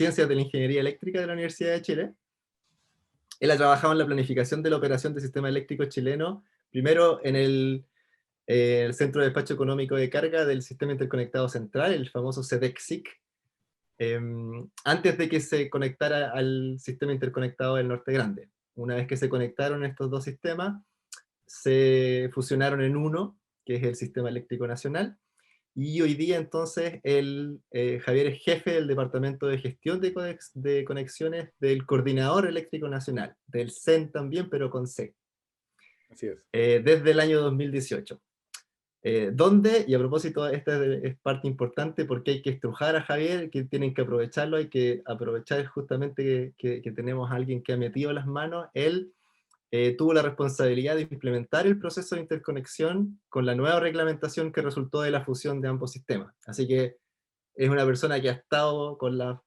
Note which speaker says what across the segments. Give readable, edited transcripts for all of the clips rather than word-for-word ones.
Speaker 1: Ciencias de la Ingeniería Eléctrica de la Universidad de Chile. Él ha trabajado en la planificación de la operación del sistema eléctrico chileno, primero en el Centro de Despacho Económico de Carga del Sistema Interconectado Central, el famoso CEDEC-SIC, antes de que se conectara al sistema interconectado del Norte Grande. Una vez que se conectaron estos dos sistemas, se fusionaron en uno, que es el Sistema Eléctrico Nacional, y hoy día entonces Javier es jefe del Departamento de Gestión de Conexiones del Coordinador Eléctrico Nacional, del CEN también, pero con C,
Speaker 2: Así es.
Speaker 1: desde el año 2018. Donde, y a propósito, esta es parte importante porque hay que estrujar a Javier, que tienen que aprovecharlo, hay que aprovechar justamente que tenemos a alguien que ha metido las manos. Él tuvo la responsabilidad de implementar el proceso de interconexión con la nueva reglamentación que resultó de la fusión de ambos sistemas. Así que es una persona que ha estado con las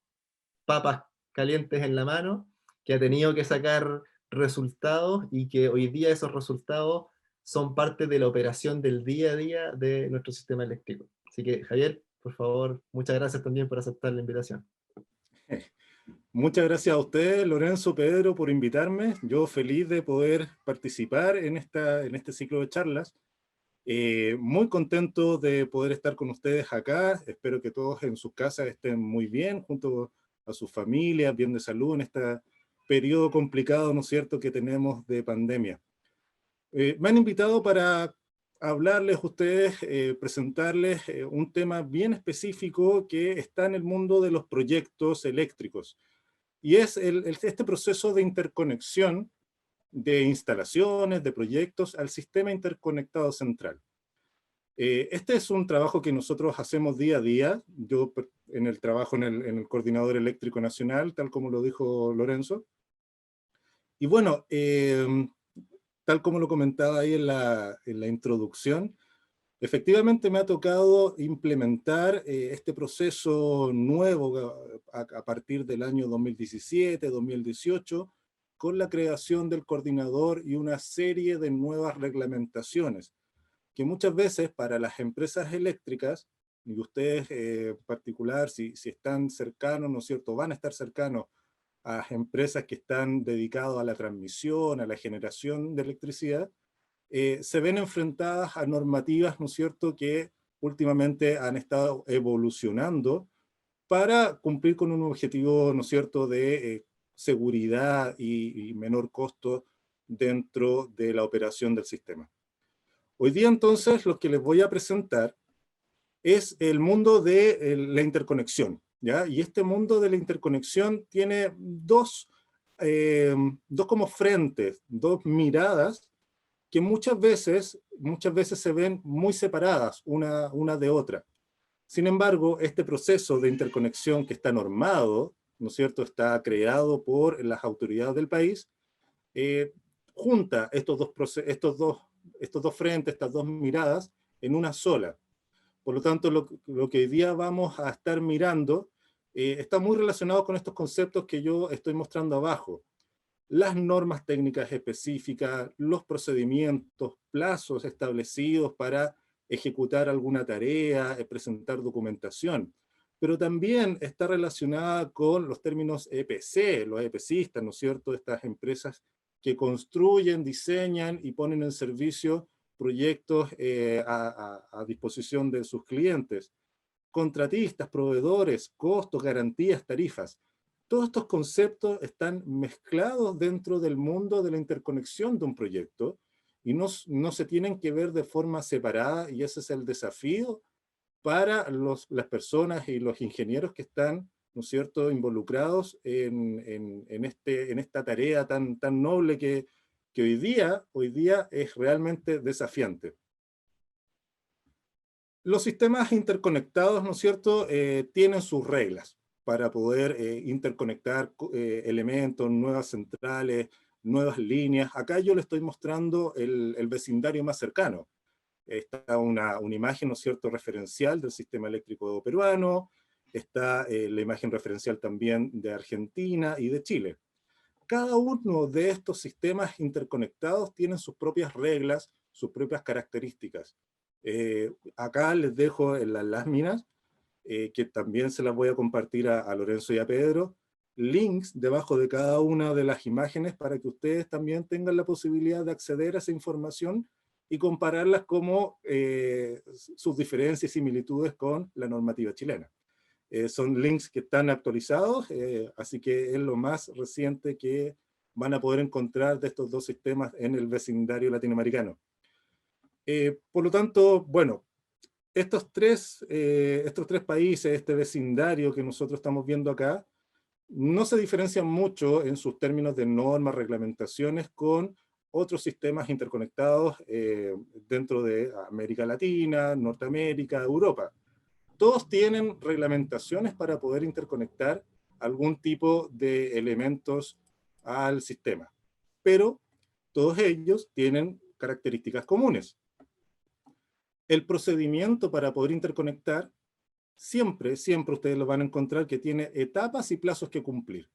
Speaker 1: papas calientes en la mano, que ha tenido que sacar resultados y que hoy día esos resultados son parte de la operación del día a día de nuestro sistema eléctrico. Así que, Javier, por favor, muchas gracias también por aceptar la invitación.
Speaker 2: Muchas gracias a ustedes, Lorenzo, Pedro, por invitarme. Yo feliz de poder participar en este ciclo de charlas. Muy contento de poder estar con ustedes acá. Espero que todos en sus casas estén muy bien, junto a sus familias, bien de salud en este periodo complicado, ¿no es cierto?, que tenemos de pandemia. Me han invitado para hablarles a ustedes, presentarles un tema bien específico que está en el mundo de los proyectos eléctricos. Y es este proceso de interconexión de instalaciones, de proyectos al sistema interconectado central. Este es un trabajo que nosotros hacemos día a día. Yo en el trabajo en el Coordinador Eléctrico Nacional, tal como lo dijo Lorenzo. Y bueno, tal como lo comentaba ahí en la introducción, efectivamente me ha tocado implementar este proceso nuevo a partir del año 2017, 2018, con la creación del coordinador y una serie de nuevas reglamentaciones, que muchas veces para las empresas eléctricas, y ustedes en particular, si están cercanos, ¿no es cierto?, van a estar cercanos a empresas que están dedicadas a la transmisión, a la generación de electricidad, se ven enfrentadas a normativas, ¿no es cierto?, que últimamente han estado evolucionando para cumplir con un objetivo, ¿no es cierto?, de seguridad y menor costo dentro de la operación del sistema. Hoy día entonces lo que les voy a presentar es el mundo de la interconexión, ¿ya? Y este mundo de la interconexión tiene dos como frentes, dos miradas que muchas veces se ven muy separadas una de otra. Sin embargo, este proceso de interconexión que está normado, ¿no es cierto?, está creado por las autoridades del país, junta estos dos frentes, estas dos miradas, en una sola. Por lo tanto, lo que hoy día vamos a estar mirando está muy relacionado con estos conceptos que yo estoy mostrando abajo. Las normas técnicas específicas, los procedimientos, plazos establecidos para ejecutar alguna tarea, presentar documentación. Pero también está relacionada con los términos EPC, los EPCistas, ¿no es cierto?, estas empresas que construyen, diseñan y ponen en servicio proyectos a disposición de sus clientes. Contratistas, proveedores, costos, garantías, tarifas. Todos estos conceptos están mezclados dentro del mundo de la interconexión de un proyecto y no se tienen que ver de forma separada, y ese es el desafío para las personas y los ingenieros que están, ¿no es cierto?, involucrados en esta tarea tan noble que hoy día es realmente desafiante. Los sistemas interconectados, ¿no es cierto?, tienen sus reglas para poder interconectar elementos, nuevas centrales, nuevas líneas. Acá yo le estoy mostrando el vecindario más cercano. Está una imagen, ¿no es cierto?, referencial del sistema eléctrico peruano, está la imagen referencial también de Argentina y de Chile. Cada uno de estos sistemas interconectados tienen sus propias reglas, sus propias características. Acá les dejo en las láminas que también se las voy a compartir a Lorenzo y a Pedro, links debajo de cada una de las imágenes para que ustedes también tengan la posibilidad de acceder a esa información y compararlas como sus diferencias y similitudes con la normativa chilena. Son links que están actualizados, así que es lo más reciente que van a poder encontrar de estos dos sistemas en el vecindario latinoamericano. Por lo tanto, bueno, estos tres países, este vecindario que nosotros estamos viendo acá, no se diferencian mucho en sus términos de normas, reglamentaciones con otros sistemas interconectados dentro de América Latina, Norteamérica, Europa. Todos tienen reglamentaciones para poder interconectar algún tipo de elementos al sistema, pero todos ellos tienen características comunes. El procedimiento para poder interconectar siempre ustedes lo van a encontrar que tiene etapas y plazos que cumplir.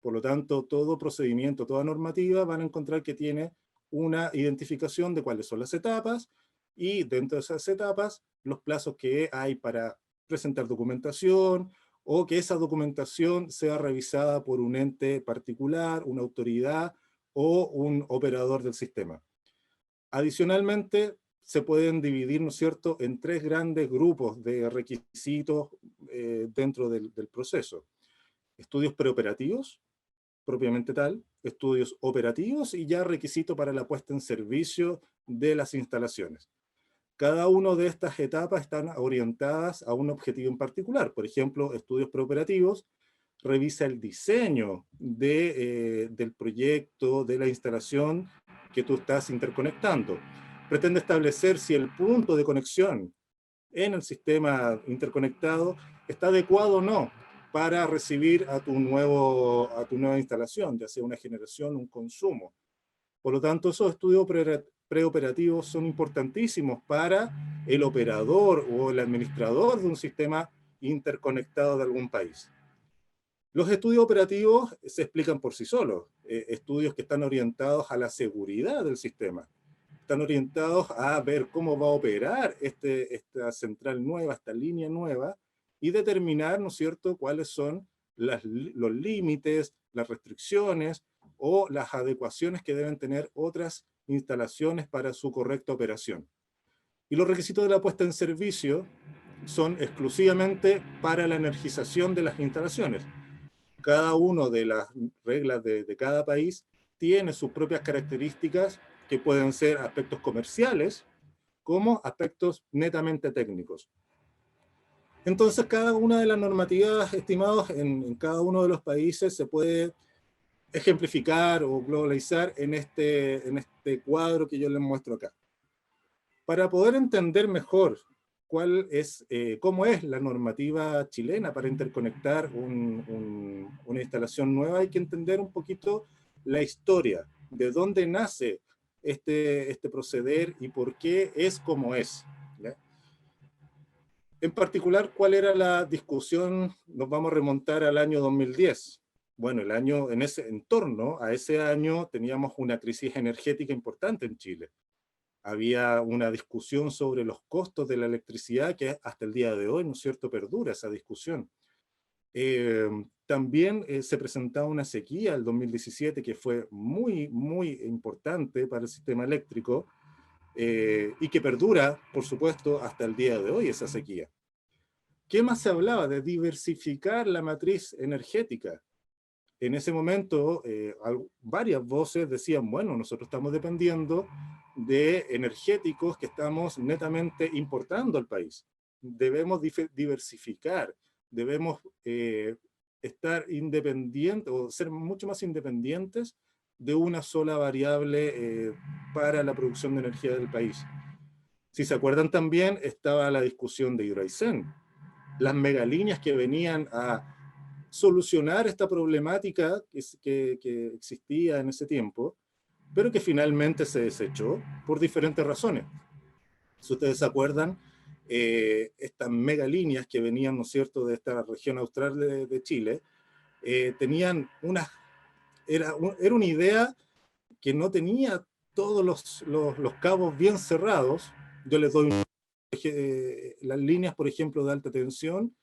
Speaker 2: Por lo tanto, todo procedimiento, toda normativa van a encontrar que tiene una identificación de cuáles son las etapas y dentro de esas etapas los plazos que hay para presentar documentación o que esa documentación sea revisada por un ente particular, una autoridad o un operador del sistema. Adicionalmente, se pueden dividir, ¿no es cierto?, en tres grandes grupos de requisitos dentro del proceso. Estudios preoperativos, propiamente tal, estudios operativos y ya requisito para la puesta en servicio de las instalaciones. Cada una de estas etapas están orientadas a un objetivo en particular. Por ejemplo, estudios preoperativos revisa el diseño del proyecto, de la instalación que tú estás interconectando. Pretende establecer si el punto de conexión en el sistema interconectado está adecuado o no para recibir a tu nueva instalación, ya sea una generación o un consumo. Por lo tanto, esos estudios preoperativos son importantísimos para el operador o el administrador de un sistema interconectado de algún país. Los estudios operativos se explican por sí solos, estudios que están orientados a la seguridad del sistema, están orientados a ver cómo va a operar esta central nueva, esta línea nueva, y determinar, ¿no es cierto?, cuáles son los límites, las restricciones o las adecuaciones que deben tener otras instalaciones para su correcta operación. Y los requisitos de la puesta en servicio son exclusivamente para la energización de las instalaciones. Cada una de las reglas de cada país tiene sus propias características que pueden ser aspectos comerciales como aspectos netamente técnicos. Entonces, cada una de las normativas estimadas en cada uno de los países se puede ejemplificar o globalizar en este cuadro que yo les muestro acá. Para poder entender mejor cómo es la normativa chilena para interconectar una instalación nueva, hay que entender un poquito la historia, de dónde nace este proceder y por qué es como es, ¿ya? En particular, ¿cuál era la discusión? Nos vamos a remontar al año 2010. Bueno, en ese entorno, a ese año, teníamos una crisis energética importante en Chile. Había una discusión sobre los costos de la electricidad que hasta el día de hoy, ¿no es cierto?, perdura esa discusión. También se presentaba una sequía el 2017 que fue muy, muy importante para el sistema eléctrico y que perdura, por supuesto, hasta el día de hoy esa sequía. ¿Qué más se hablaba? De diversificar la matriz energética. En ese momento, varias voces decían, bueno, nosotros estamos dependiendo de energéticos que estamos netamente importando al país. Debemos diversificar, debemos estar independientes o ser mucho más independientes de una sola variable para la producción de energía del país. Si se acuerdan también, estaba la discusión de Hidroaicén, las megalíneas que venían a solucionar esta problemática que existía en ese tiempo, pero que finalmente se desechó por diferentes razones. Si ustedes se acuerdan, estas megalíneas que venían, ¿no es cierto?, de esta región austral de Chile, tenían era una idea que no tenía todos los cabos bien cerrados. Yo les doy las líneas, por ejemplo, de alta tensión,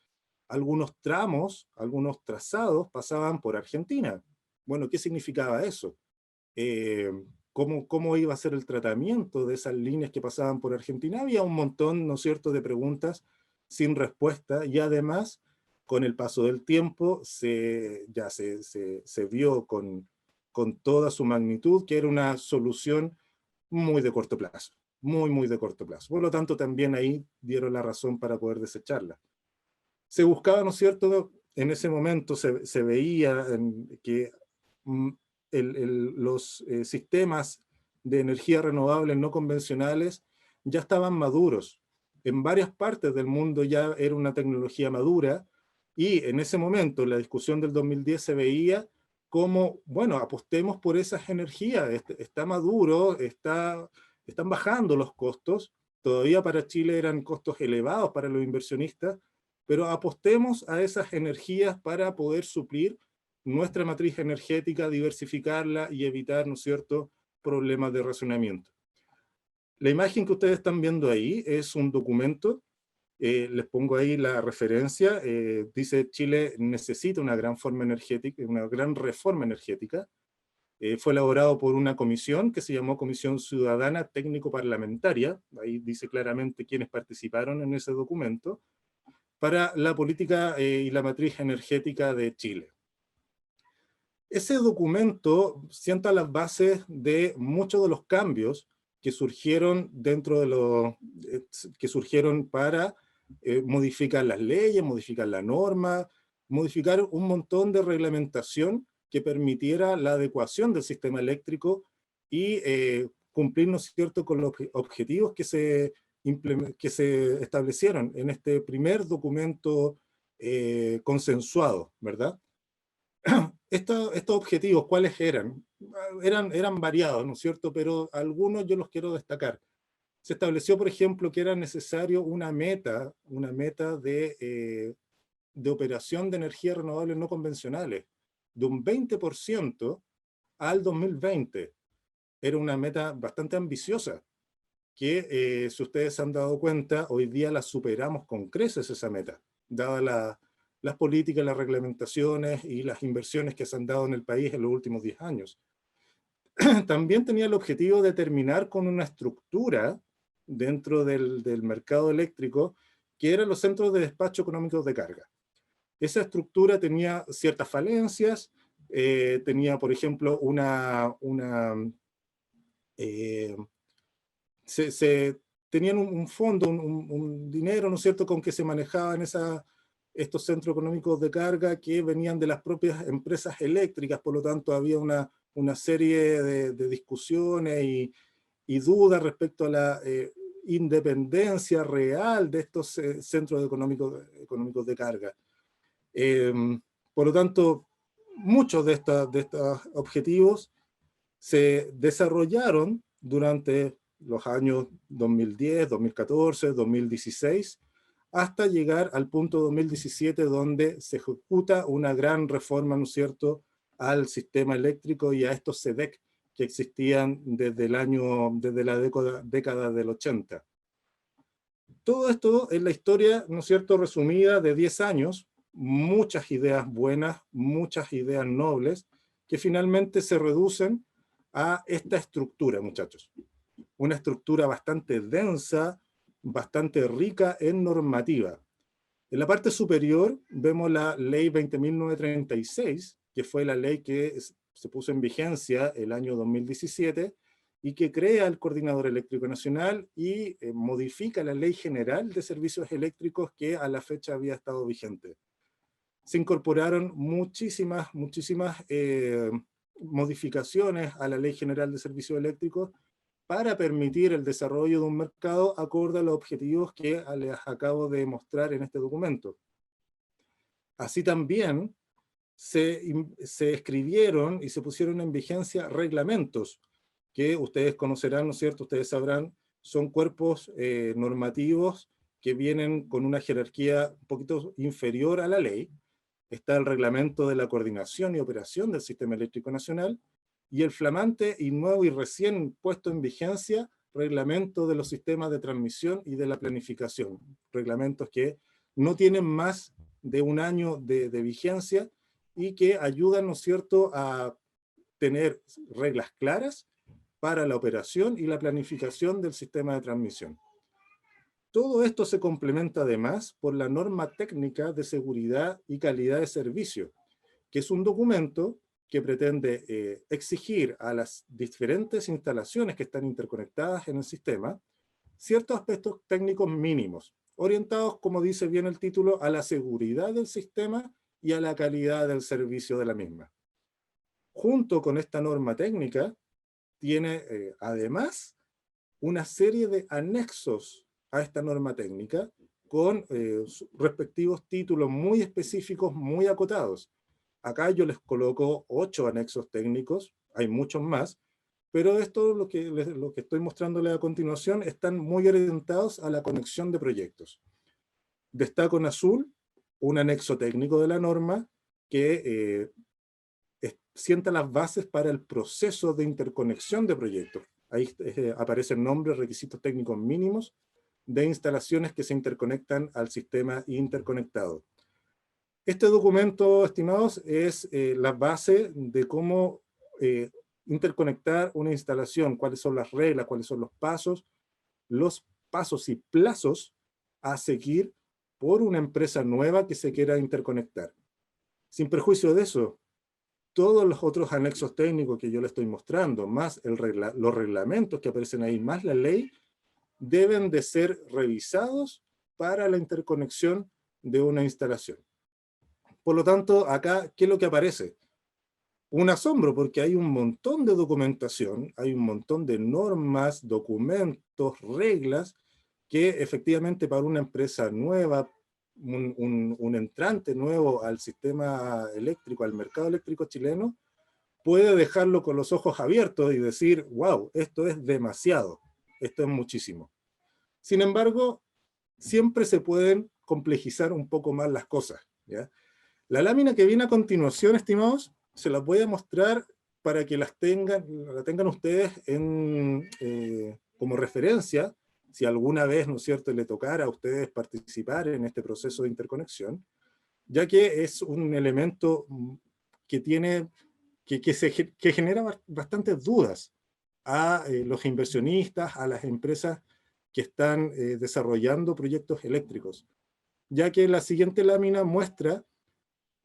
Speaker 2: algunos tramos, algunos trazados pasaban por Argentina. Bueno, ¿qué significaba eso? Eh, ¿Cómo iba a ser el tratamiento de esas líneas que pasaban por Argentina? Había un montón, ¿no es cierto?, de preguntas sin respuesta, y además, con el paso del tiempo, ya se vio con toda su magnitud que era una solución muy de corto plazo, muy de corto plazo. Por lo tanto, también ahí dieron la razón para poder desecharla. Se buscaba, ¿no es cierto?, en ese momento se veía que mm, los sistemas de energía renovable no convencionales ya estaban maduros. En varias partes del mundo ya era una tecnología madura, y en ese momento, en la discusión del 2010, se veía como, bueno, apostemos por esas energías, está maduro, están bajando los costos, todavía para Chile eran costos elevados para los inversionistas, pero apostemos a esas energías para poder suplir nuestra matriz energética, diversificarla y evitar, ¿no es cierto?, problemas de racionamiento. La imagen que ustedes están viendo ahí es un documento, les pongo ahí la referencia, dice Chile necesita una gran reforma energética. Fue elaborado por una comisión que se llamó Comisión Ciudadana Técnico-Parlamentaria, ahí dice claramente quiénes participaron en ese documento, para la política y la matriz energética de Chile. Ese documento sienta las bases de muchos de los cambios que surgieron que surgieron para modificar las leyes, modificar la norma, modificar un montón de reglamentación que permitiera la adecuación del sistema eléctrico y cumplir, ¿no es cierto?, con los objetivos que se establecieron en este primer documento consensuado, ¿verdad? Estos objetivos, ¿cuáles eran? Eran variados, ¿no es cierto? Pero algunos yo los quiero destacar. Se estableció, por ejemplo, que era necesario una meta de operación de energías renovables no convencionales, de un 20% al 2020. Era una meta bastante ambiciosa, que si ustedes se han dado cuenta, hoy día la superamos con creces esa meta, dada las políticas, las reglamentaciones y las inversiones que se han dado en el país en los últimos 10 años. También tenía el objetivo de terminar con una estructura dentro del mercado eléctrico que eran los centros de despacho económicos de carga. Esa estructura tenía ciertas falencias, tenía, por ejemplo, tenían un fondo, un dinero, ¿no es cierto?, con que se manejaban estos centros económicos de carga que venían de las propias empresas eléctricas, por lo tanto había una serie de discusiones y dudas respecto a la independencia real de estos centros económicos de carga. Por lo tanto, muchos de estos objetivos se desarrollaron durante los años 2010, 2014, 2016, hasta llegar al punto 2017, donde se ejecuta una gran reforma, ¿no es cierto?, al sistema eléctrico y a estos SEDEC que existían desde la década del 80. Todo esto es la historia, ¿no es cierto?, resumida de 10 años, muchas ideas buenas, muchas ideas nobles, que finalmente se reducen a esta estructura, muchachos. Una estructura bastante densa, bastante rica en normativa. En la parte superior vemos la ley 20.936, que fue la ley que se puso en vigencia el año 2017 y que crea el Coordinador Eléctrico Nacional y modifica la Ley General de Servicios Eléctricos que a la fecha había estado vigente. Se incorporaron muchísimas modificaciones a la Ley General de Servicios Eléctricos para permitir el desarrollo de un mercado acorde a los objetivos que les acabo de mostrar en este documento. Así también se escribieron y se pusieron en vigencia reglamentos que ustedes conocerán, ¿no es cierto?, ustedes sabrán, son cuerpos normativos que vienen con una jerarquía un poquito inferior a la ley. Está el reglamento de la coordinación y operación del Sistema Eléctrico Nacional, y el flamante y nuevo y recién puesto en vigencia reglamento de los sistemas de transmisión y de la planificación. Reglamentos que no tienen más de un año de vigencia y que ayudan, ¿no es cierto?, a tener reglas claras para la operación y la planificación del sistema de transmisión. Todo esto se complementa además por la norma técnica de seguridad y calidad de servicio, que es un documento que pretende exigir a las diferentes instalaciones que están interconectadas en el sistema ciertos aspectos técnicos mínimos, orientados, como dice bien el título, a la seguridad del sistema y a la calidad del servicio de la misma. Junto con esta norma técnica, tiene además una serie de anexos a esta norma técnica con respectivos títulos muy específicos, muy acotados. Acá yo les coloco 8 anexos técnicos, hay muchos más, pero esto, lo que estoy mostrándoles a continuación, están muy orientados a la conexión de proyectos. Destaco en azul un anexo técnico de la norma que sienta las bases para el proceso de interconexión de proyectos. Ahí aparecen nombres, requisitos técnicos mínimos de instalaciones que se interconectan al sistema interconectado. Este documento, estimados, es la base de cómo interconectar una instalación, cuáles son las reglas, cuáles son los pasos y plazos a seguir por una empresa nueva que se quiera interconectar. Sin perjuicio de eso, todos los otros anexos técnicos que yo le estoy mostrando, más los reglamentos que aparecen ahí, más la ley, deben de ser revisados para la interconexión de una instalación. Por lo tanto, acá, ¿qué es lo que aparece? Un asombro, porque hay un montón de documentación, hay un montón de normas, documentos, reglas, que efectivamente para una empresa nueva, un entrante nuevo al sistema eléctrico, al mercado eléctrico chileno, puede dejarlo con los ojos abiertos y decir, wow, esto es demasiado, esto es muchísimo. Sin embargo, siempre se pueden complejizar un poco más las cosas, ¿ya? La lámina que viene a continuación, estimados, se las voy a mostrar para que la tengan ustedes como referencia, si alguna vez, ¿no es cierto?, le tocara a ustedes participar en este proceso de interconexión, ya que es un elemento que genera bastantes dudas a los inversionistas, a las empresas que están desarrollando proyectos eléctricos, ya que la siguiente lámina muestra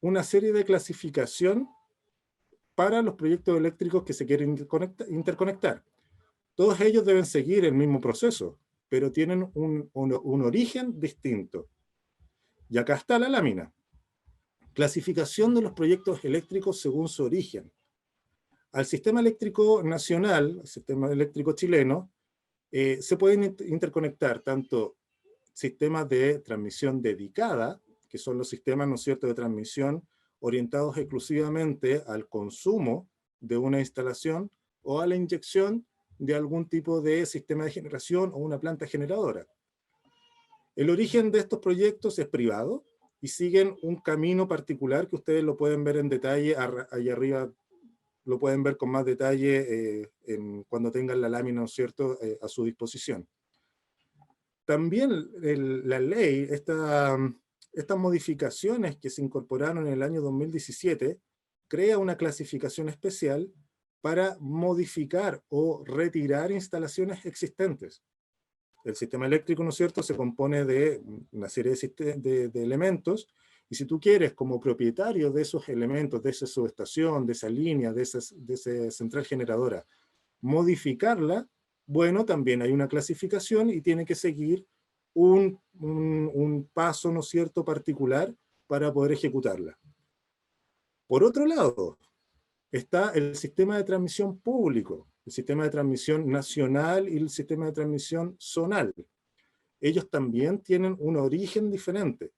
Speaker 2: una serie de clasificación para los proyectos eléctricos que se quieren interconectar. Todos ellos deben seguir el mismo proceso, pero tienen un origen distinto. Y acá está la lámina. Clasificación de los proyectos eléctricos según su origen. Al sistema eléctrico nacional, al sistema eléctrico chileno, se pueden interconectar tanto sistemas de transmisión dedicada, que son los sistemas, ¿no es cierto?, de transmisión orientados exclusivamente al consumo de una instalación o a la inyección de algún tipo de sistema de generación o una planta generadora. El origen de estos proyectos es privado y siguen un camino particular que ustedes lo pueden ver en detalle, allá arriba lo pueden ver con más detalle cuando tengan la lámina, ¿no es cierto?, a su disposición. También la ley, estas modificaciones que se incorporaron en el año 2017, crea una clasificación especial para modificar o retirar instalaciones existentes. El sistema eléctrico, ¿no es cierto?, se compone de una serie de elementos, y si tú quieres, como propietario de esos elementos, de esa subestación, de esa línea, de esa central generadora, modificarla, bueno, también hay una clasificación y tiene que seguir un paso, ¿no es cierto?, particular para poder ejecutarla. Por otro lado, está el sistema de transmisión público, el sistema de transmisión nacional y el sistema de transmisión zonal. Ellos también tienen un origen diferente.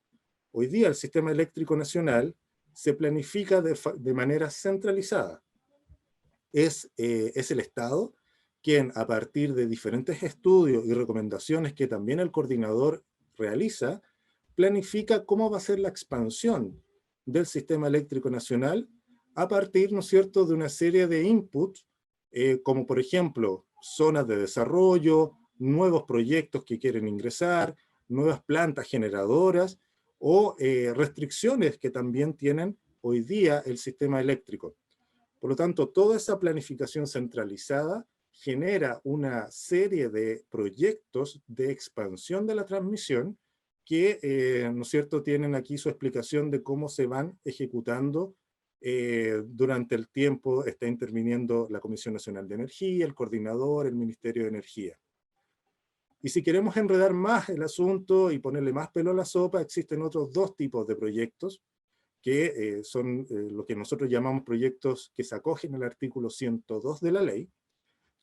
Speaker 2: Hoy día el sistema eléctrico nacional se planifica de manera centralizada. Es el Estado quien, a partir de diferentes estudios y recomendaciones que también el coordinador realiza, planifica cómo va a ser la expansión del sistema eléctrico nacional a partir, ¿no es cierto?, de una serie de inputs, como por ejemplo, zonas de desarrollo, nuevos proyectos que quieren ingresar, nuevas plantas generadoras, o restricciones que también tienen hoy día el sistema eléctrico. Por lo tanto, toda esa planificación centralizada genera una serie de proyectos de expansión de la transmisión que, ¿no es cierto?, tienen aquí su explicación de cómo se van ejecutando durante el tiempo. Está interviniendo la Comisión Nacional de Energía, el coordinador, el Ministerio de Energía. Y si queremos enredar más el asunto y ponerle más pelo a la sopa, existen otros dos tipos de proyectos que son lo que nosotros llamamos proyectos que se acogen al artículo 102 de la ley,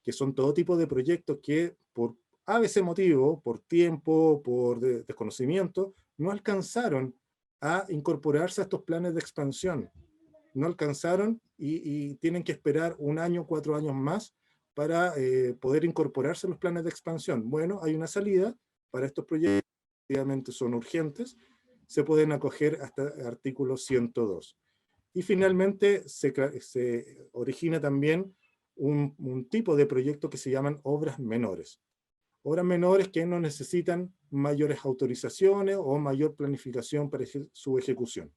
Speaker 2: que son todo tipo de proyectos que por ABC motivo, por tiempo, por desconocimiento, no alcanzaron a incorporarse a estos planes de expansión. No alcanzaron y tienen que esperar 1 año, 4 años más para poder incorporarse a los planes de expansión. Bueno, hay una salida para estos proyectos, obviamente son urgentes, se pueden acoger hasta el artículo 102. Y finalmente se origina también un tipo de proyecto que se llaman obras menores. Obras menores que no necesitan mayores autorizaciones o mayor planificación para su ejecución.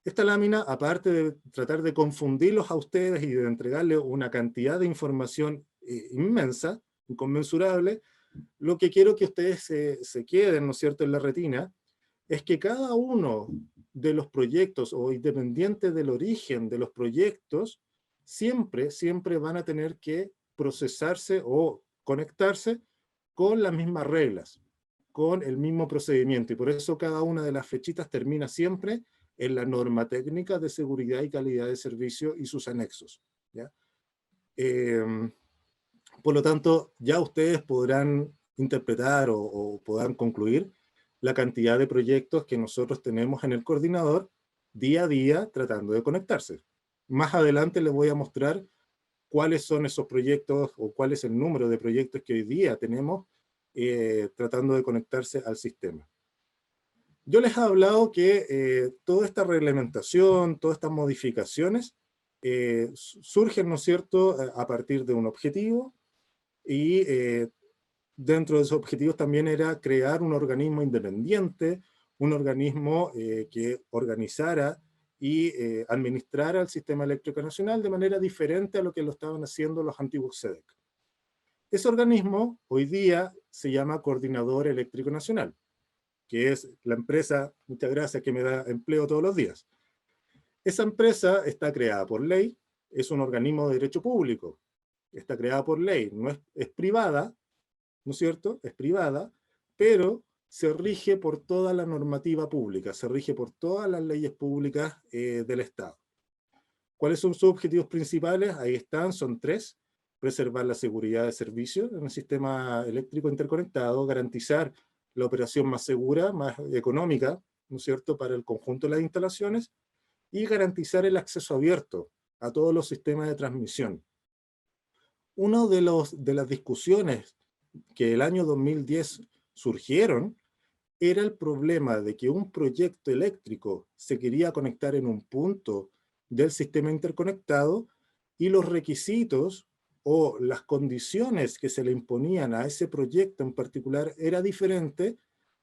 Speaker 2: Esta lámina, aparte de tratar de confundirlos a ustedes y de entregarles una cantidad de información inmensa, inconmensurable, lo que quiero que ustedes se queden, ¿no es cierto?, en la retina, es que cada uno de los proyectos, o independiente del origen de los proyectos, siempre van a tener que procesarse o conectarse con las mismas reglas, con el mismo procedimiento, y por eso cada una de las fechitas termina siempre en la norma técnica de seguridad y calidad de servicio y sus anexos, ¿ya? Por lo tanto, ya ustedes podrán interpretar o podrán concluir la cantidad de proyectos que nosotros tenemos en el coordinador día a día tratando de conectarse. Más adelante les voy a mostrar cuáles son esos proyectos o cuál es el número de proyectos que hoy día tenemos tratando de conectarse al sistema. Yo les he hablado que toda esta reglamentación, todas estas modificaciones surgen, ¿no es cierto?, a partir de un objetivo, y dentro de esos objetivos también era crear un organismo independiente, un organismo que organizara y administrara el sistema eléctrico nacional de manera diferente a lo que lo estaban haciendo los antiguos SEDEC. Ese organismo hoy día se llama Coordinador Eléctrico Nacional, que es la empresa, muchas gracias, que me da empleo todos los días. Esa empresa está creada por ley, es un organismo de derecho público, está creada por ley, no es privada, ¿no es cierto? Es privada, pero se rige por toda la normativa pública, se rige por todas las leyes públicas del Estado. ¿Cuáles son sus objetivos principales? Ahí están, son 3. Preservar la seguridad de servicio en el sistema eléctrico interconectado, garantizar la operación más segura, más económica, ¿no es cierto?, para el conjunto de las instalaciones, y garantizar el acceso abierto a todos los sistemas de transmisión. Una de las discusiones que el año 2010 surgieron era el problema de que un proyecto eléctrico se quería conectar en un punto del sistema interconectado y los requisitos o las condiciones que se le imponían a ese proyecto en particular era diferente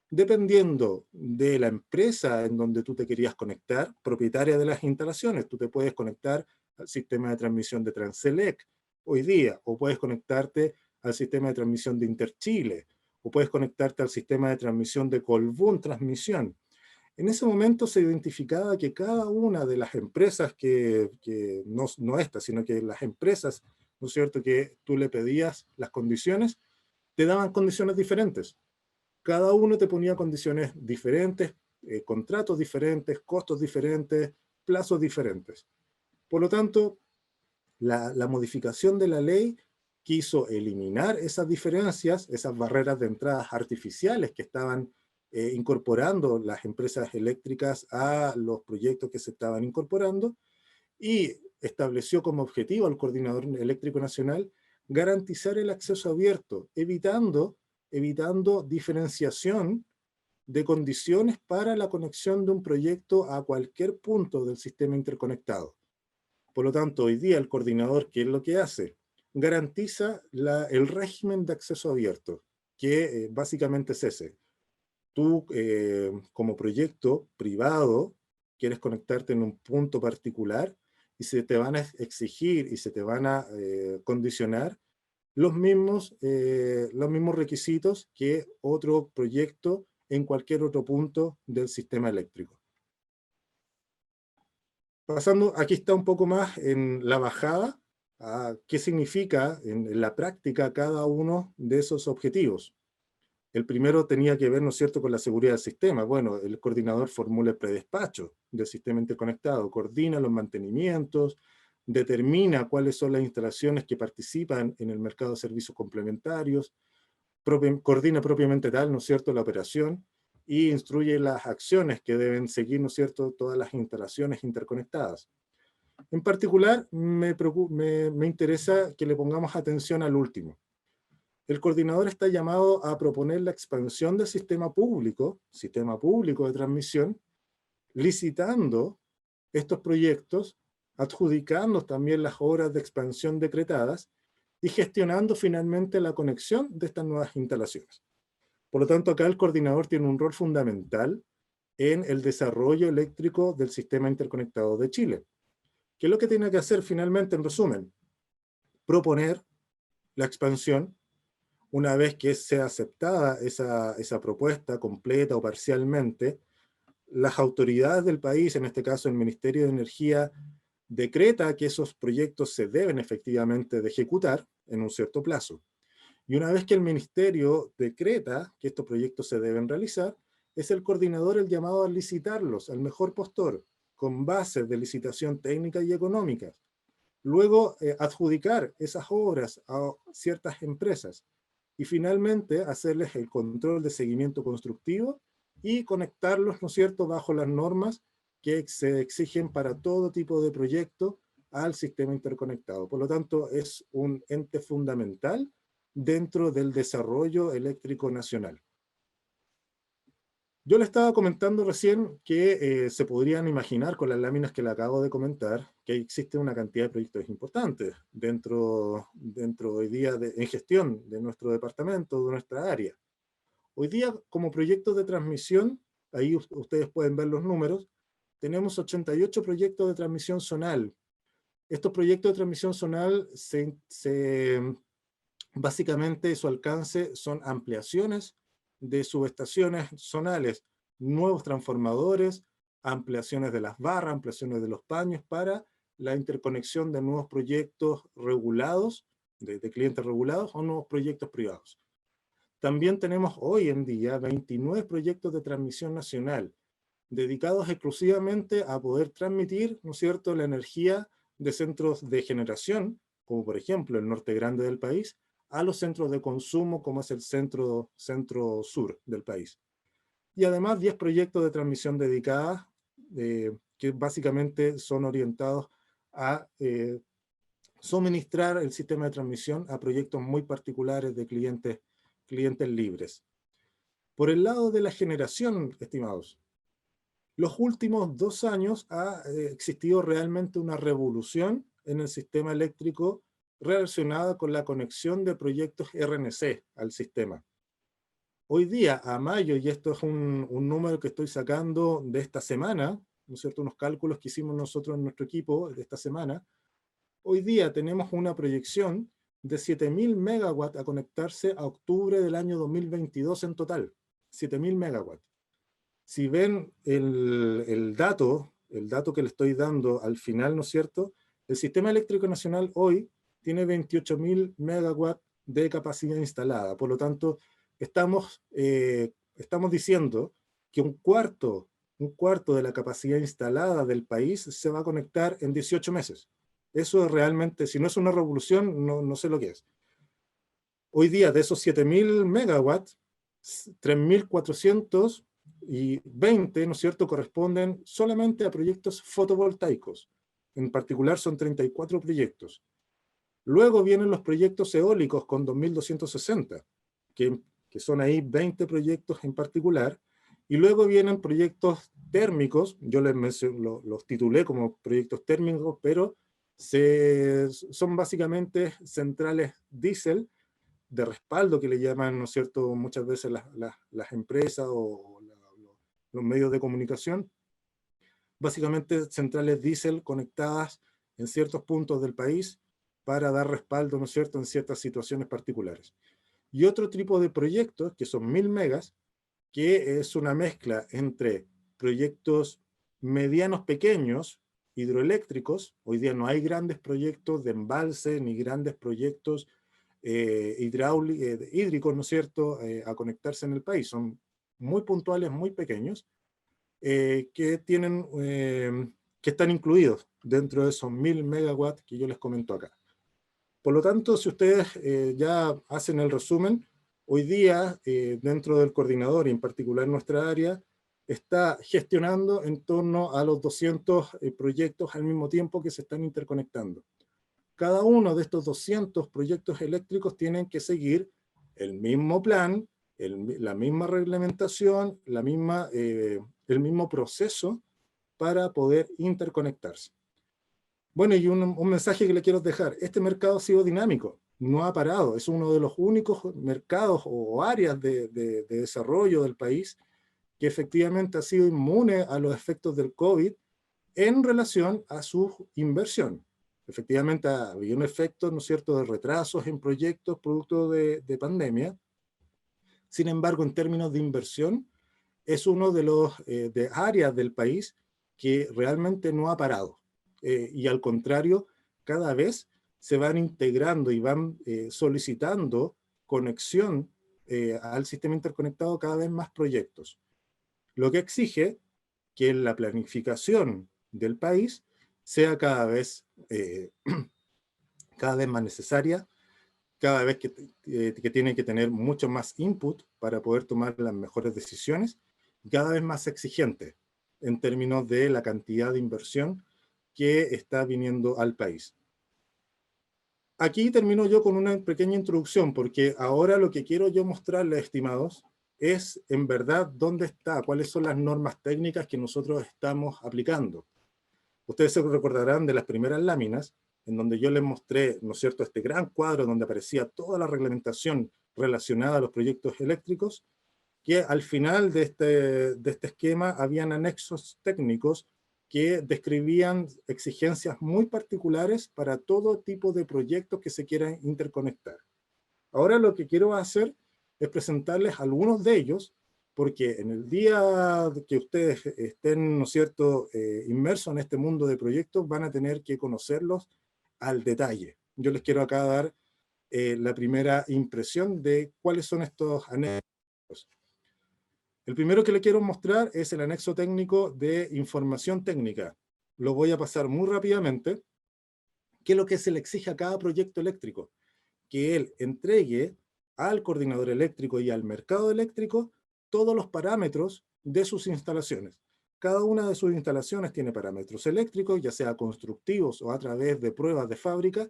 Speaker 2: dependiendo de la empresa en donde tú te querías conectar, propietaria de las instalaciones. Tú te puedes conectar al sistema de transmisión de Transelec hoy día, o puedes conectarte al sistema de transmisión de Interchile, o puedes conectarte al sistema de transmisión de Colbún Transmisión. En ese momento se identificaba que cada una de las empresas no estas, sino que las empresas, ¿no es cierto?, que tú le pedías las condiciones, te daban condiciones diferentes. Cada uno te ponía condiciones diferentes, contratos diferentes, costos diferentes, plazos diferentes. Por lo tanto, la modificación de la ley quiso eliminar esas diferencias, esas barreras de entradas artificiales que estaban incorporando las empresas eléctricas a los proyectos que se estaban incorporando, y estableció como objetivo al Coordinador Eléctrico Nacional garantizar el acceso abierto, evitando diferenciación de condiciones para la conexión de un proyecto a cualquier punto del sistema interconectado. Por lo tanto, hoy día el coordinador, ¿qué es lo que hace? Garantiza el régimen de acceso abierto, que básicamente es ese. tú como proyecto privado quieres conectarte en un punto particular y se te van a exigir y se te van a condicionar los mismos requisitos que otro proyecto en cualquier otro punto del sistema eléctrico. Pasando, aquí está un poco más en la bajada, a qué significa en la práctica cada uno de esos objetivos. El primero tenía que ver, ¿no es cierto?, con la seguridad del sistema. Bueno, el coordinador formula el predespacho del sistema interconectado, coordina los mantenimientos, determina cuáles son las instalaciones que participan en el mercado de servicios complementarios, coordina propiamente tal, ¿no es cierto?, la operación y instruye las acciones que deben seguir, ¿no es cierto?, todas las instalaciones interconectadas. En particular, me interesa que le pongamos atención al último. El coordinador está llamado a proponer la expansión del sistema público de transmisión, licitando estos proyectos, adjudicando también las obras de expansión decretadas y gestionando finalmente la conexión de estas nuevas instalaciones. Por lo tanto, acá el coordinador tiene un rol fundamental en el desarrollo eléctrico del sistema interconectado de Chile. ¿Qué es lo que tiene que hacer finalmente, en resumen? Proponer la expansión. Una vez que sea aceptada esa propuesta completa o parcialmente, las autoridades del país, en este caso el Ministerio de Energía, decreta que esos proyectos se deben efectivamente de ejecutar en un cierto plazo. Y una vez que el Ministerio decreta que estos proyectos se deben realizar, es el coordinador el llamado a licitarlos al mejor postor, con bases de licitación técnica y económicas. Luego, adjudicar esas obras a ciertas empresas y finalmente hacerles el control de seguimiento constructivo y conectarlos, ¿no es cierto?, bajo las normas que se exigen para todo tipo de proyecto al sistema interconectado. Por lo tanto, es un ente fundamental dentro del desarrollo eléctrico nacional. Yo le estaba comentando recién que se podrían imaginar con las láminas que le acabo de comentar que existe una cantidad de proyectos importantes dentro hoy día en gestión de nuestro departamento, de nuestra área. Hoy día, como proyectos de transmisión, ahí ustedes pueden ver los números, tenemos 88 proyectos de transmisión zonal. Estos proyectos de transmisión zonal, básicamente su alcance son ampliaciones de subestaciones zonales, nuevos transformadores, ampliaciones de las barras, ampliaciones de los paños para la interconexión de nuevos proyectos regulados, de clientes regulados o nuevos proyectos privados. También tenemos hoy en día 29 proyectos de transmisión nacional, dedicados exclusivamente a poder transmitir, ¿no es cierto?, la energía de centros de generación, como por ejemplo el norte grande del país, a los centros de consumo, como es el centro-sur del país. Y además 10 proyectos de transmisión dedicadas, que básicamente son orientados a suministrar el sistema de transmisión a proyectos muy particulares de clientes libres. Por el lado de la generación, estimados, los últimos 2 años ha existido realmente una revolución en el sistema eléctrico relacionada con la conexión de proyectos RNC al sistema. Hoy día, a mayo, y esto es un número que estoy sacando de esta semana, ¿no es cierto?, unos cálculos que hicimos nosotros en nuestro equipo de esta semana, hoy día tenemos una proyección de 7.000 megawatts a conectarse a octubre del año 2022 en total. 7.000 megawatts. Si ven el dato que le estoy dando al final, ¿no es cierto?, el Sistema Eléctrico Nacional hoy tiene 28.000 megawatts de capacidad instalada. Por lo tanto, estamos diciendo que un cuarto de la capacidad instalada del país se va a conectar en 18 meses. Eso es realmente, si no es una revolución, no sé lo que es. Hoy día, de esos 7.000 megawatts, 3.420, ¿no es cierto?, corresponden solamente a proyectos fotovoltaicos. En particular son 34 proyectos. Luego vienen los proyectos eólicos con 2.260, que son ahí 20 proyectos en particular. Y luego vienen proyectos térmicos, yo los titulé como proyectos térmicos, pero son básicamente centrales diésel de respaldo que le llaman, ¿no es cierto?, muchas veces las empresas o los medios de comunicación, básicamente centrales diésel conectadas en ciertos puntos del país para dar respaldo, ¿no es cierto?, en ciertas situaciones particulares. Y otro tipo de proyectos, que son 1000 megas, que es una mezcla entre proyectos medianos pequeños, hidroeléctricos. Hoy día no hay grandes proyectos de embalse ni grandes proyectos hídricos, ¿no es cierto?, a conectarse en el país. Son muy puntuales, muy pequeños, que que están incluidos dentro de esos 1000 megawatts que yo les comento acá. Por lo tanto, si ustedes ya hacen el resumen, hoy día dentro del coordinador y en particular nuestra área está gestionando en torno a los 200 proyectos al mismo tiempo que se están interconectando. Cada uno de estos 200 proyectos eléctricos tienen que seguir el mismo plan, la misma reglamentación, el mismo proceso para poder interconectarse. Bueno, y un mensaje que le quiero dejar. Este mercado ha sido dinámico, no ha parado. Es uno de los únicos mercados o áreas de desarrollo del país que efectivamente ha sido inmune a los efectos del COVID en relación a su inversión. Efectivamente, había un efecto, ¿no es cierto?, de retrasos en proyectos producto de pandemia. Sin embargo, en términos de inversión, es uno de los de áreas del país que realmente no ha parado. Y al contrario, cada vez se van integrando y van solicitando conexión al sistema interconectado cada vez más proyectos. Lo que exige que la planificación del país sea cada vez más necesaria, cada vez que tiene que tener mucho más input para poder tomar las mejores decisiones, y cada vez más exigente en términos de la cantidad de inversión que está viniendo al país. Aquí termino yo con una pequeña introducción, porque ahora lo que quiero yo mostrarles, estimados, es en verdad dónde está, cuáles son las normas técnicas que nosotros estamos aplicando. Ustedes se recordarán de las primeras láminas, en donde yo les mostré, ¿no es cierto?, este gran cuadro donde aparecía toda la reglamentación relacionada a los proyectos eléctricos, que al final de este esquema habían anexos técnicos que describían exigencias muy particulares para todo tipo de proyectos que se quieran interconectar. Ahora lo que quiero hacer es presentarles algunos de ellos, porque en el día que ustedes estén, ¿no es cierto?, inmersos en este mundo de proyectos, van a tener que conocerlos al detalle. Yo les quiero acá dar la primera impresión de cuáles son estos anexos. El primero que les quiero mostrar es el anexo técnico de información técnica. Lo voy a pasar muy rápidamente. ¿Qué es lo que se le exige a cada proyecto eléctrico? Que él entregue al coordinador eléctrico y al mercado eléctrico todos los parámetros de sus instalaciones. Cada una de sus instalaciones tiene parámetros eléctricos, ya sea constructivos o a través de pruebas de fábrica,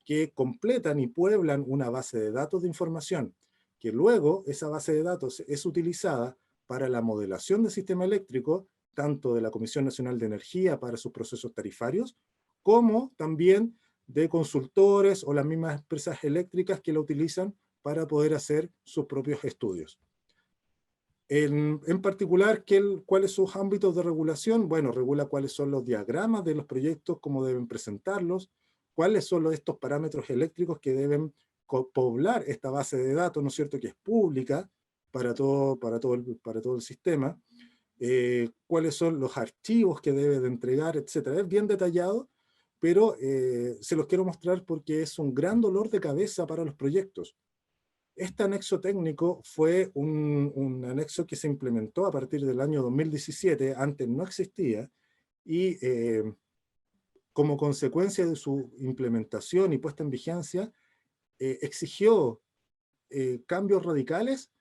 Speaker 2: que completan y pueblan una base de datos de información, que luego esa base de datos es utilizada para la modelación del sistema eléctrico, tanto de la Comisión Nacional de Energía para sus procesos tarifarios, como también de consultores o las mismas empresas eléctricas que lo utilizan para poder hacer sus propios estudios. En particular, ¿cuáles son sus ámbitos de regulación? Bueno, regula cuáles son los diagramas de los proyectos, cómo deben presentarlos, cuáles son estos parámetros eléctricos que deben poblar esta base de datos, ¿no es cierto?, que es pública para todo el sistema, cuáles son los archivos que debe de entregar, etcétera. Es bien detallado, pero se los quiero mostrar porque es un gran dolor de cabeza para los proyectos. Este anexo técnico fue un anexo que se implementó a partir del año 2017, antes no existía, y como consecuencia de su implementación y puesta en vigencia, exigió cambios radicales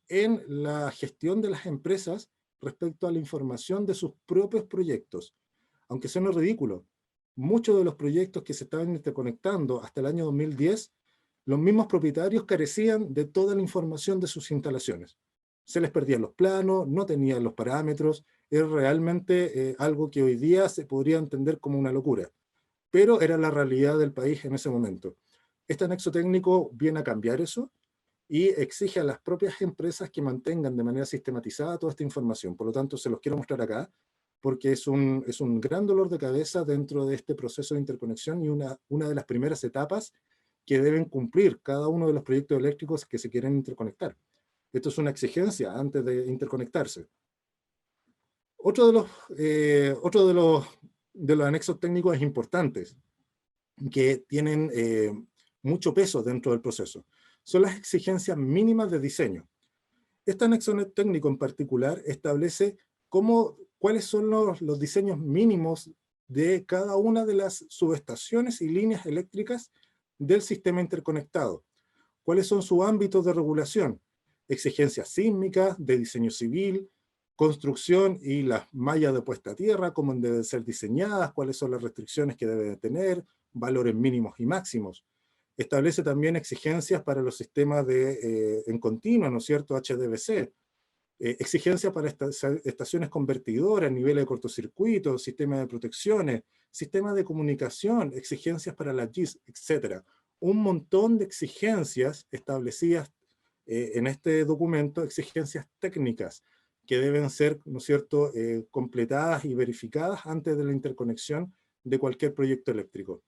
Speaker 2: en la gestión de las empresas respecto a la información de sus propios proyectos. Aunque suene ridículo, muchos de los proyectos que se estaban interconectando hasta el año 2010, los mismos propietarios carecían de toda la información de sus instalaciones. Se les perdían los planos, no tenían los parámetros, es realmente algo que hoy día se podría entender como una locura, pero era la realidad del país en ese momento. Este anexo técnico viene a cambiar eso y exige a las propias empresas que mantengan de manera sistematizada toda esta información. Por lo tanto, se los quiero mostrar acá, porque es un gran dolor de cabeza dentro de este proceso de interconexión y una de las primeras etapas que deben cumplir cada uno de los proyectos eléctricos que se quieren interconectar. Esto es una exigencia antes de interconectarse. Otro de los anexos técnicos importantes que tienen mucho peso dentro del proceso son las exigencias mínimas de diseño. Este anexo técnico en particular establece cuáles son los diseños mínimos de cada una de las subestaciones y líneas eléctricas del sistema interconectado. ¿Cuáles son sus ámbitos de regulación? Exigencias sísmicas, de diseño civil, construcción y las mallas de puesta a tierra, cómo deben ser diseñadas, cuáles son las restricciones que deben tener, valores mínimos y máximos. Establece también exigencias para los sistemas en continuo, ¿no es cierto?, HDBC, exigencias para estaciones convertidoras, niveles de cortocircuito, sistemas de protecciones, sistemas de comunicación, exigencias para las GIS, etc. Un montón de exigencias establecidas en este documento, exigencias técnicas que deben ser, ¿no es cierto?, completadas y verificadas antes de la interconexión de cualquier proyecto eléctrico.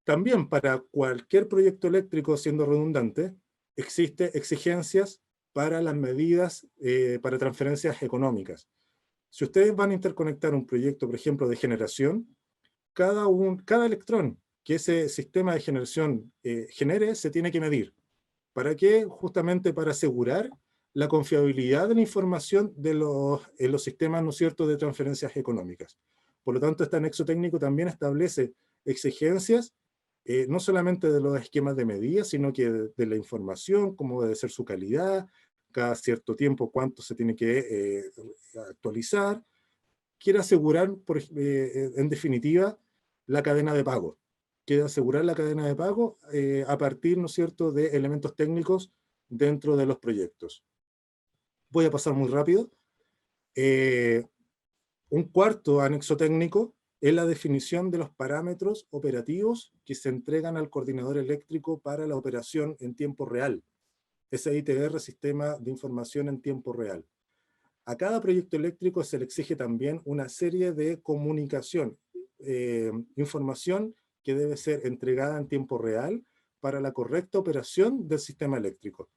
Speaker 2: También para cualquier proyecto eléctrico, siendo redundante, existen exigencias para las medidas para transferencias económicas. Si ustedes van a interconectar un proyecto, por ejemplo, de generación, cada electrón que ese sistema de generación genere se tiene que medir. ¿Para qué? Justamente para asegurar la confiabilidad de la información en los sistemas, ¿no es cierto?, de transferencias económicas. Por lo tanto, este anexo técnico también establece exigencias no solamente de los esquemas de medida, sino que de la información, cómo debe ser su calidad, cada cierto tiempo cuánto se tiene que actualizar. Quiere asegurar, en definitiva, la cadena de pago. Quiere asegurar la cadena de pago a partir, ¿no es cierto?, de elementos técnicos dentro de los proyectos. Voy a pasar muy rápido. Un cuarto anexo técnico es la definición de los parámetros operativos que se entregan al coordinador eléctrico para la operación en tiempo real. SITR, Sistema de Información en Tiempo Real. A cada proyecto eléctrico se le exige también una serie de comunicación, información que debe ser entregada en tiempo real para la correcta operación del sistema eléctrico.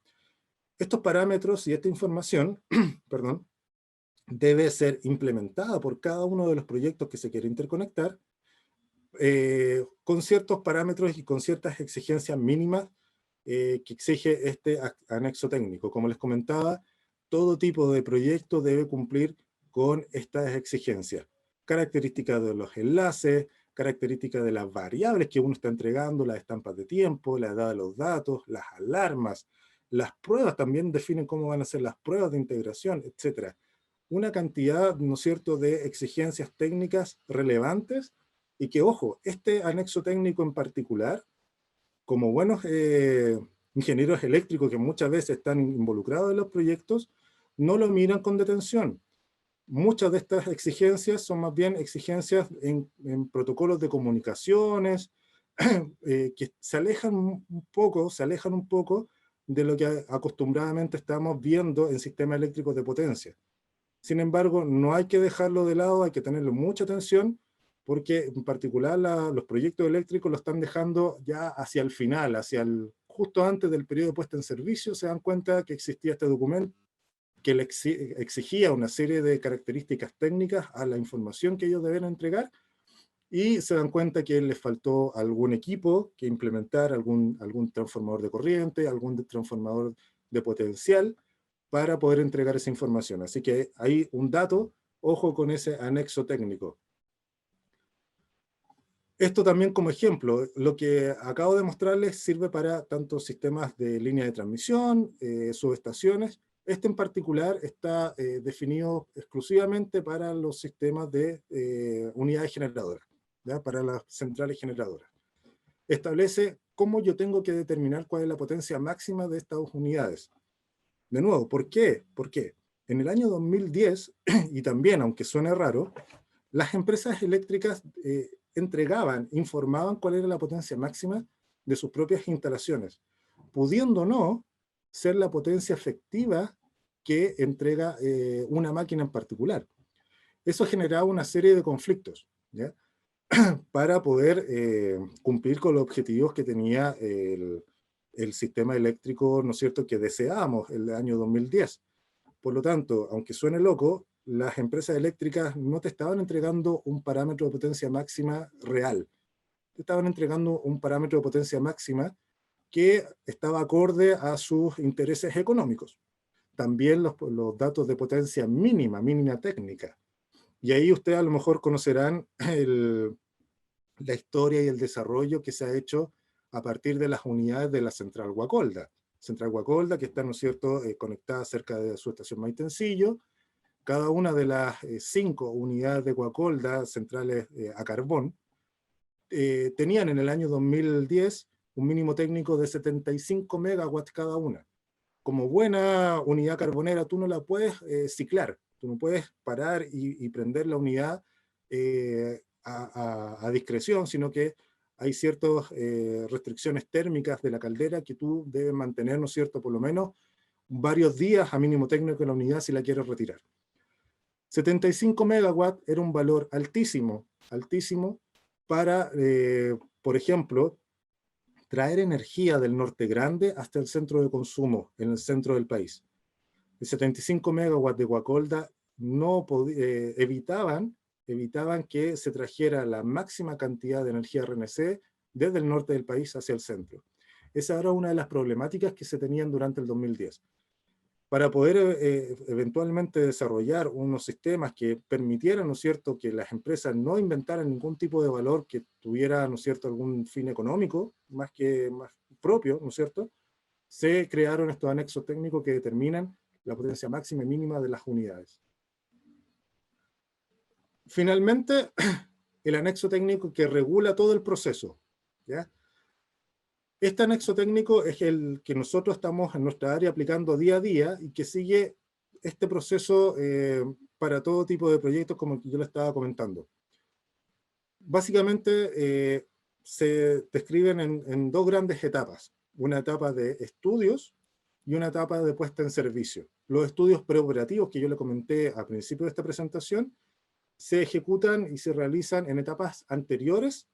Speaker 2: Estos parámetros y esta información, perdón, debe ser implementada por cada uno de los proyectos que se quiere interconectar con ciertos parámetros y con ciertas exigencias mínimas que exige este anexo técnico. Como les comentaba, todo tipo de proyecto debe cumplir con estas exigencias. Características de los enlaces, características de las variables que uno está entregando, las estampas de tiempo, la edad de los datos, las alarmas, las pruebas también definen cómo van a ser las pruebas de integración, etc. Una cantidad, ¿no es cierto?, de exigencias técnicas relevantes y que, ojo, este anexo técnico en particular, como buenos ingenieros eléctricos que muchas veces están involucrados en los proyectos, no lo miran con detención. Muchas de estas exigencias son más bien exigencias en protocolos de comunicaciones que se alejan un poco de lo que acostumbradamente estamos viendo en sistemas eléctricos de potencia. Sin embargo, no hay que dejarlo de lado, hay que tenerle mucha atención, porque en particular los proyectos eléctricos lo están dejando ya hacia el final, justo antes del periodo de puesta en servicio, se dan cuenta que existía este documento que le exigía una serie de características técnicas a la información que ellos deben entregar, y se dan cuenta que les faltó algún equipo que implementar, algún transformador de corriente, algún transformador de potencial, para poder entregar esa información. Así que hay un dato, ojo con ese anexo técnico. Esto también como ejemplo, lo que acabo de mostrarles sirve para tanto sistemas de línea de transmisión, subestaciones. Este en particular está definido exclusivamente para los sistemas de unidades generadoras, ¿ya?, para las centrales generadoras. Establece cómo yo tengo que determinar cuál es la potencia máxima de estas unidades. De nuevo, ¿por qué? Porque en el año 2010, y también, aunque suene raro, las empresas eléctricas informaban cuál era la potencia máxima de sus propias instalaciones, pudiendo o no ser la potencia efectiva que entrega una máquina en particular. Eso generaba una serie de conflictos, ¿ya? Para poder cumplir con los objetivos que tenía el sistema eléctrico, ¿no es cierto?, que deseábamos el año 2010. Por lo tanto, aunque suene loco, las empresas eléctricas no te estaban entregando un parámetro de potencia máxima real. Te estaban entregando un parámetro de potencia máxima que estaba acorde a sus intereses económicos. También los datos de potencia mínima, mínima técnica. Y ahí ustedes a lo mejor conocerán la historia y el desarrollo que se ha hecho a partir de las unidades de la Central Guacolda. Central Guacolda, que está, ¿no es cierto?, conectada cerca de su estación Maitencillo. Cada una de las 5 unidades de Guacolda, centrales a carbón, tenían en el año 2010 un mínimo técnico de 75 megawatts cada una. Como buena unidad carbonera, tú no la puedes ciclar, tú no puedes parar y prender la unidad a discreción, sino que hay ciertas restricciones térmicas de la caldera que tú debes mantener, ¿no es cierto?, por lo menos varios días a mínimo técnico en la unidad si la quieres retirar. 75 megawatts era un valor altísimo, altísimo para, por ejemplo, traer energía del Norte Grande hasta el centro de consumo, en el centro del país. El 75 megawatts de Guacolda no evitaban que se trajera la máxima cantidad de energía RNC desde el norte del país hacia el centro. Esa era una de las problemáticas que se tenían durante el 2010. Para poder eventualmente desarrollar unos sistemas que permitieran, ¿no es cierto?, que las empresas no inventaran ningún tipo de valor que tuviera, ¿no es cierto?, algún fin económico, más propio, ¿no es cierto?, se crearon estos anexos técnicos que determinan la potencia máxima y mínima de las unidades. Finalmente, el anexo técnico que regula todo el proceso, ¿ya? Este anexo técnico es el que nosotros estamos en nuestra área aplicando día a día y que sigue este proceso para todo tipo de proyectos como el que yo le estaba comentando. Básicamente se describen en 2 grandes etapas, una etapa de estudios y una etapa de puesta en servicio. Los estudios preoperativos que yo le comenté al principio de esta presentación se ejecutan y se realizan en etapas anteriores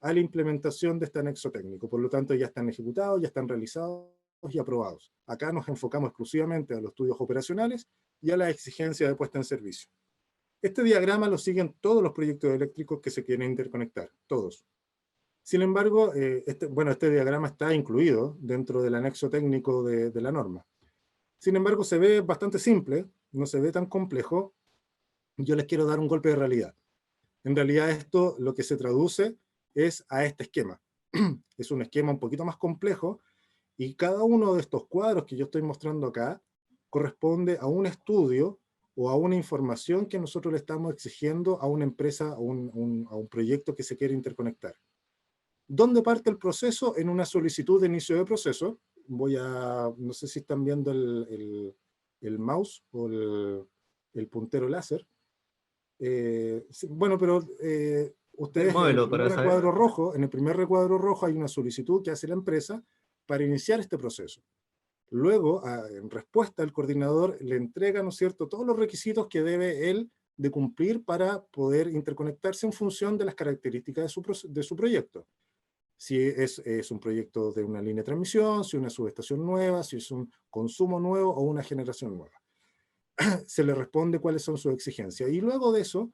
Speaker 2: a la implementación de este anexo técnico. Por lo tanto, ya están ejecutados, ya están realizados y aprobados. Acá nos enfocamos exclusivamente a los estudios operacionales y a la exigencia de puesta en servicio. Este diagrama lo siguen todos los proyectos eléctricos que se quieren interconectar, todos. Sin embargo, este diagrama está incluido dentro del anexo técnico de la norma. Sin embargo, se ve bastante simple, no se ve tan complejo. Yo les quiero dar un golpe de realidad. En realidad esto lo que se traduce es a este esquema. Es un esquema un poquito más complejo y cada uno de estos cuadros que yo estoy mostrando acá corresponde a un estudio o a una información que nosotros le estamos exigiendo a una empresa, a un proyecto que se quiere interconectar. ¿Dónde parte el proceso? En una solicitud de inicio de proceso. No sé si están viendo el mouse o el puntero láser. Bueno, pero ustedes en el primer recuadro rojo hay una solicitud que hace la empresa para iniciar este proceso. Luego, en respuesta, el coordinador le entrega, ¿no es cierto?, todos los requisitos que debe él de cumplir para poder interconectarse en función de las características de su proyecto. Si es un proyecto de una línea de transmisión, si es una subestación nueva, si es un consumo nuevo o una generación nueva. Se le responde cuáles son sus exigencias. Y luego de eso,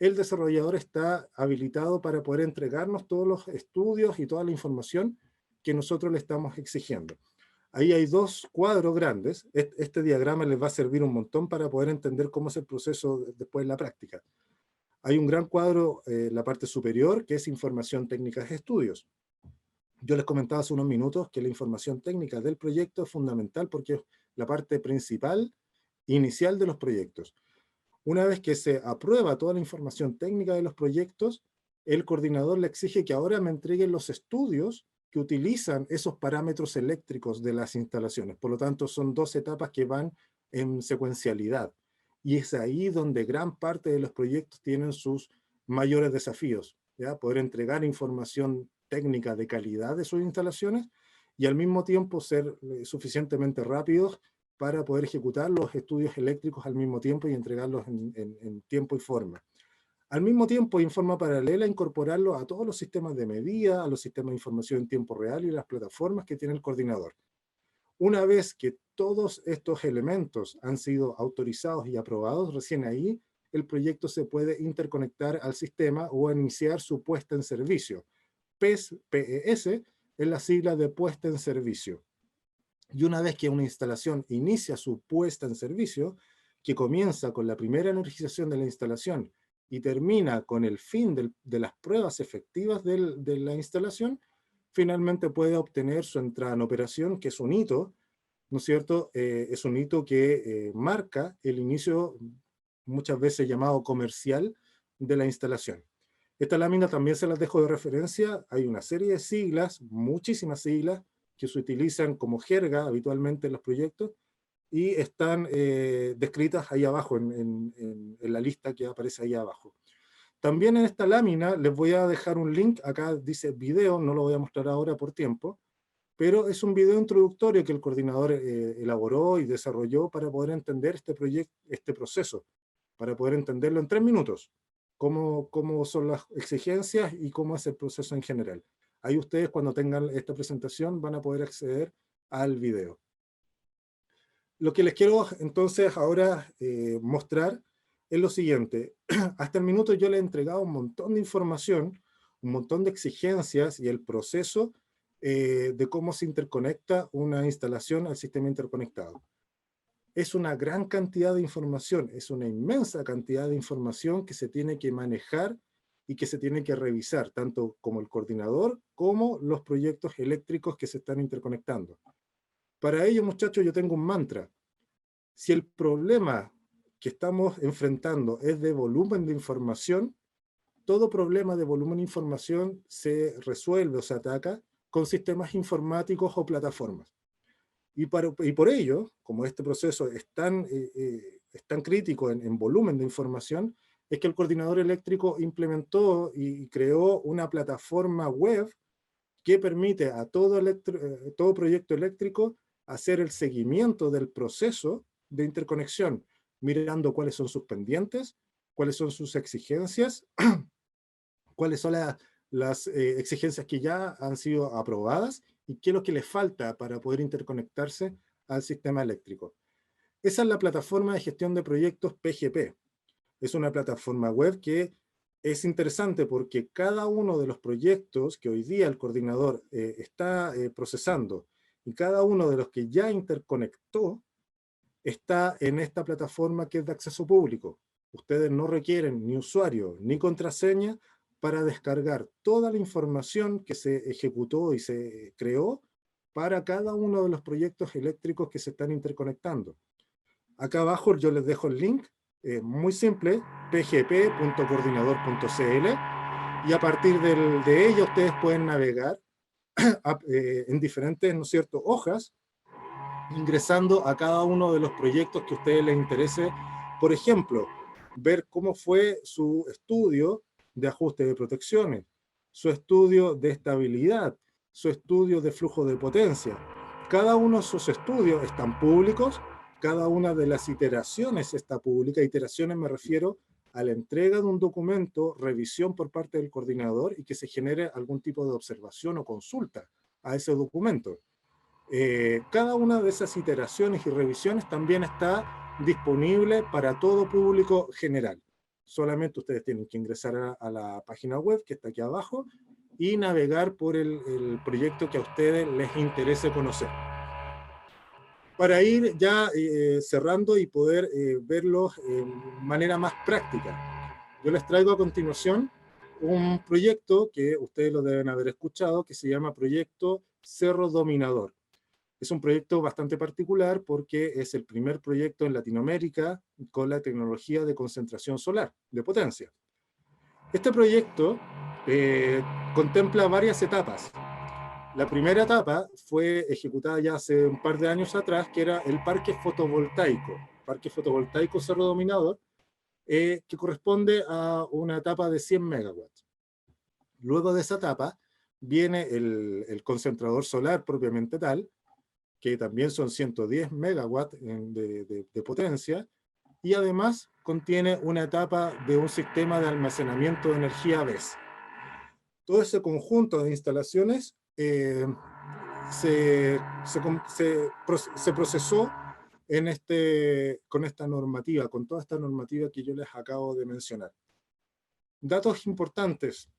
Speaker 2: el desarrollador está habilitado para poder entregarnos todos los estudios y toda la información que nosotros le estamos exigiendo. Ahí hay 2 cuadros grandes. Este diagrama les va a servir un montón para poder entender cómo es el proceso después en la práctica. Hay un gran cuadro en la parte superior que es información técnica de estudios. Yo les comentaba hace unos minutos que la información técnica del proyecto es fundamental porque es la parte principal inicial de los proyectos. Una vez que se aprueba toda la información técnica de los proyectos, el coordinador le exige que ahora me entreguen los estudios que utilizan esos parámetros eléctricos de las instalaciones. Por lo tanto, son 2 etapas que van en secuencialidad. Y es ahí donde gran parte de los proyectos tienen sus mayores desafíos, ¿ya? Poder entregar información técnica de calidad de sus instalaciones y al mismo tiempo ser suficientemente rápidos para poder ejecutar los estudios eléctricos al mismo tiempo y entregarlos en tiempo y forma. Al mismo tiempo, y en forma paralela, incorporarlo a todos los sistemas de medida, a los sistemas de información en tiempo real y las plataformas que tiene el coordinador. Una vez que todos estos elementos han sido autorizados y aprobados, recién ahí el proyecto se puede interconectar al sistema o iniciar su puesta en servicio. PES es la sigla de puesta en servicio. Y una vez que una instalación inicia su puesta en servicio, que comienza con la primera energización de la instalación y termina con el fin de las pruebas efectivas de la instalación, finalmente puede obtener su entrada en operación, que es un hito, ¿no es cierto? Es un hito que marca el inicio, muchas veces llamado comercial, de la instalación. Esta lámina también se las dejo de referencia. Hay una serie de siglas, muchísimas siglas, que se utilizan como jerga habitualmente en los proyectos y están descritas ahí abajo, en la lista que aparece ahí abajo. También en esta lámina les voy a dejar un link, acá dice video, no lo voy a mostrar ahora por tiempo, pero es un video introductorio que el coordinador elaboró y desarrolló para poder entender este proyecto, este proceso, para poder entenderlo en 3 minutos, cómo son las exigencias y cómo es el proceso en general. Ahí ustedes, cuando tengan esta presentación, van a poder acceder al video. Lo que les quiero entonces ahora mostrar es lo siguiente. Hasta el minuto yo le he entregado un montón de información, un montón de exigencias y el proceso de cómo se interconecta una instalación al sistema interconectado. Es una gran cantidad de información, es una inmensa cantidad de información que se tiene que manejar y que se tiene que revisar, tanto como el coordinador como los proyectos eléctricos que se están interconectando. Para ello, muchachos, yo tengo un mantra. Si el problema que estamos enfrentando es de volumen de información, todo problema de volumen de información se resuelve o se ataca con sistemas informáticos o plataformas. Y por ello, como este proceso es tan crítico en volumen de información, es que el coordinador eléctrico implementó y creó una plataforma web que permite a todo proyecto eléctrico hacer el seguimiento del proceso de interconexión, mirando cuáles son sus pendientes, cuáles son sus exigencias, cuáles son las exigencias que ya han sido aprobadas y qué es lo que les falta para poder interconectarse al sistema eléctrico. Esa es la plataforma de gestión de proyectos PGP. Es una plataforma web que es interesante porque cada uno de los proyectos que hoy día el coordinador está procesando y cada uno de los que ya interconectó está en esta plataforma que es de acceso público. Ustedes no requieren ni usuario ni contraseña para descargar toda la información que se ejecutó y se creó para cada uno de los proyectos eléctricos que se están interconectando. Acá abajo yo les dejo el link, muy simple, pgp.coordinador.cl, y a partir de ello ustedes pueden navegar en diferentes, ¿no es cierto?, hojas, ingresando a cada uno de los proyectos que a ustedes les interese. Por ejemplo, ver cómo fue su estudio de ajuste de protecciones, su estudio de estabilidad, su estudio de flujo de potencia. Cada uno de sus estudios están públicos, cada una de las iteraciones está pública. Iteraciones me refiero a la entrega de un documento, revisión por parte del coordinador y que se genere algún tipo de observación o consulta a ese documento. Cada una de esas iteraciones y revisiones también está disponible para todo público general. Solamente ustedes tienen que ingresar a la página web que está aquí abajo y navegar por el proyecto que a ustedes les interese conocer. Para ir ya cerrando y poder verlos de manera más práctica, yo les traigo a continuación un proyecto que ustedes lo deben haber escuchado, que se llama Proyecto Cerro Dominador. Es un proyecto bastante particular porque es el primer proyecto en Latinoamérica con la tecnología de concentración solar, de potencia. Este proyecto contempla varias etapas. La primera etapa fue ejecutada ya hace un par de años atrás, que era el Parque Fotovoltaico Cerro Dominador, que corresponde a una etapa de 100 megawatts. Luego de esa etapa, viene el concentrador solar propiamente tal, que también son 110 megawatts de potencia, y además contiene una etapa de un sistema de almacenamiento de energía BESS. Todo ese conjunto de instalaciones se procesó con esta normativa, con toda esta normativa que yo les acabo de mencionar. Datos importantes.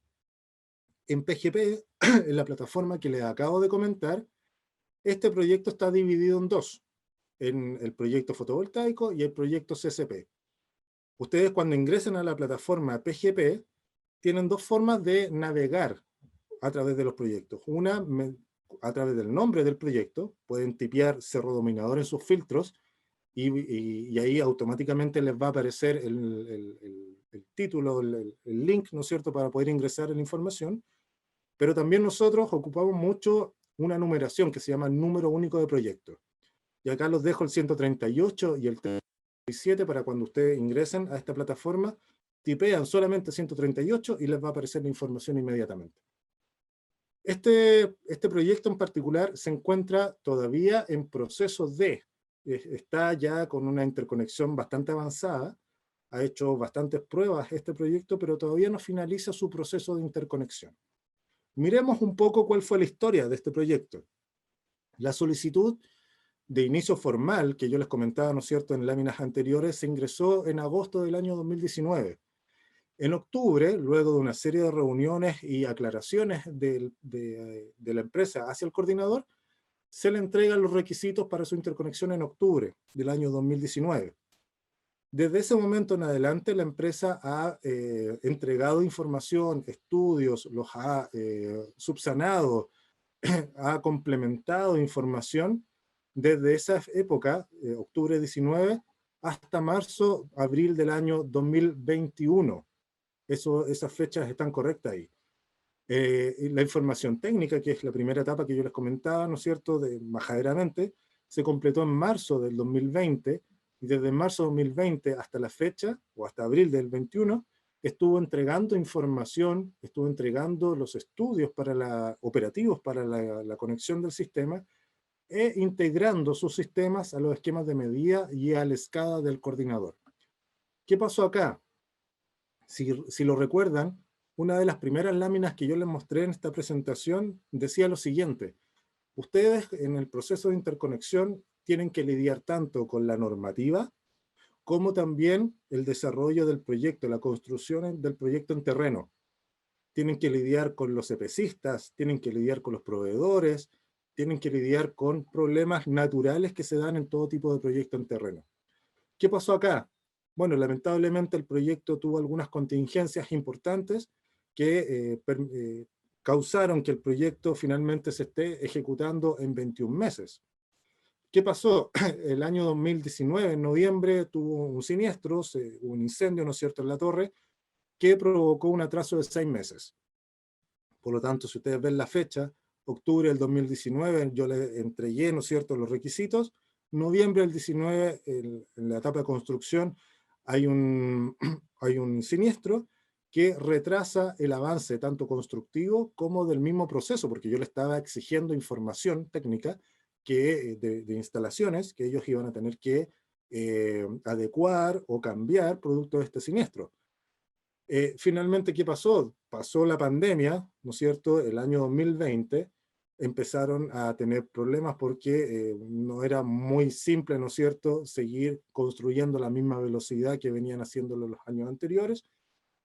Speaker 2: En PGP, en la plataforma que les acabo de comentar, este proyecto está dividido en dos, en el proyecto fotovoltaico y el proyecto CCP. Ustedes cuando ingresen a la plataforma PGP, tienen dos formas de navegar a través de los proyectos. Una, a través del nombre del proyecto, pueden tipear Cerro Dominador en sus filtros y ahí automáticamente les va a aparecer el título, el link, ¿no es cierto?, para poder ingresar en la información. Pero también nosotros ocupamos mucho una numeración que se llama número único de proyecto. Y acá los dejo el 138 y el 37 para cuando ustedes ingresen a esta plataforma, tipean solamente 138 y les va a aparecer la información inmediatamente. Este proyecto en particular se encuentra todavía en proceso está ya con una interconexión bastante avanzada, ha hecho bastantes pruebas este proyecto, pero todavía no finaliza su proceso de interconexión. Miremos un poco cuál fue la historia de este proyecto. La solicitud de inicio formal, que yo les comentaba, ¿no es cierto?, en láminas anteriores, se ingresó en agosto del año 2019. En octubre, luego de una serie de reuniones y aclaraciones de la empresa hacia el coordinador, se le entregan los requisitos para su interconexión en octubre del año 2019. Desde ese momento en adelante, la empresa ha entregado información, estudios, los ha subsanado, ha complementado información desde esa época, octubre 19, hasta marzo, abril del año 2021. Esas fechas están correctas ahí. La información técnica, que es la primera etapa que yo les comentaba, ¿no es cierto?, majaderamente, se completó en marzo del 2020, y desde marzo de 2020 hasta la fecha, o hasta abril del 21, estuvo entregando información, estuvo entregando los estudios operativos para la conexión del sistema, e integrando sus sistemas a los esquemas de medida y a la escala del coordinador. ¿Qué pasó acá? Si lo recuerdan, una de las primeras láminas que yo les mostré en esta presentación decía lo siguiente: ustedes en el proceso de interconexión tienen que lidiar tanto con la normativa como también el desarrollo del proyecto, la construcción del proyecto en terreno. Tienen que lidiar con los EPCistas, tienen que lidiar con los proveedores, tienen que lidiar con problemas naturales que se dan en todo tipo de proyecto en terreno. ¿Qué pasó acá? Bueno, lamentablemente el proyecto tuvo algunas contingencias importantes que causaron que el proyecto finalmente se esté ejecutando en 21 meses. ¿Qué pasó? El año 2019, en noviembre, tuvo un siniestro, un incendio, ¿no es cierto?, en la torre, que provocó un atraso de 6 meses. Por lo tanto, si ustedes ven la fecha, octubre del 2019, yo le entregué, ¿no es cierto?, los requisitos. Noviembre del 19, en la etapa de construcción, hay un siniestro que retrasa el avance tanto constructivo como del mismo proceso, porque yo le estaba exigiendo información técnica de instalaciones que ellos iban a tener que adecuar o cambiar producto de este siniestro. Finalmente, ¿qué pasó? Pasó la pandemia, ¿no es cierto? El año 2020 empezaron a tener problemas porque no era muy simple, ¿no es cierto?, seguir construyendo a la misma velocidad que venían haciéndolo los años anteriores.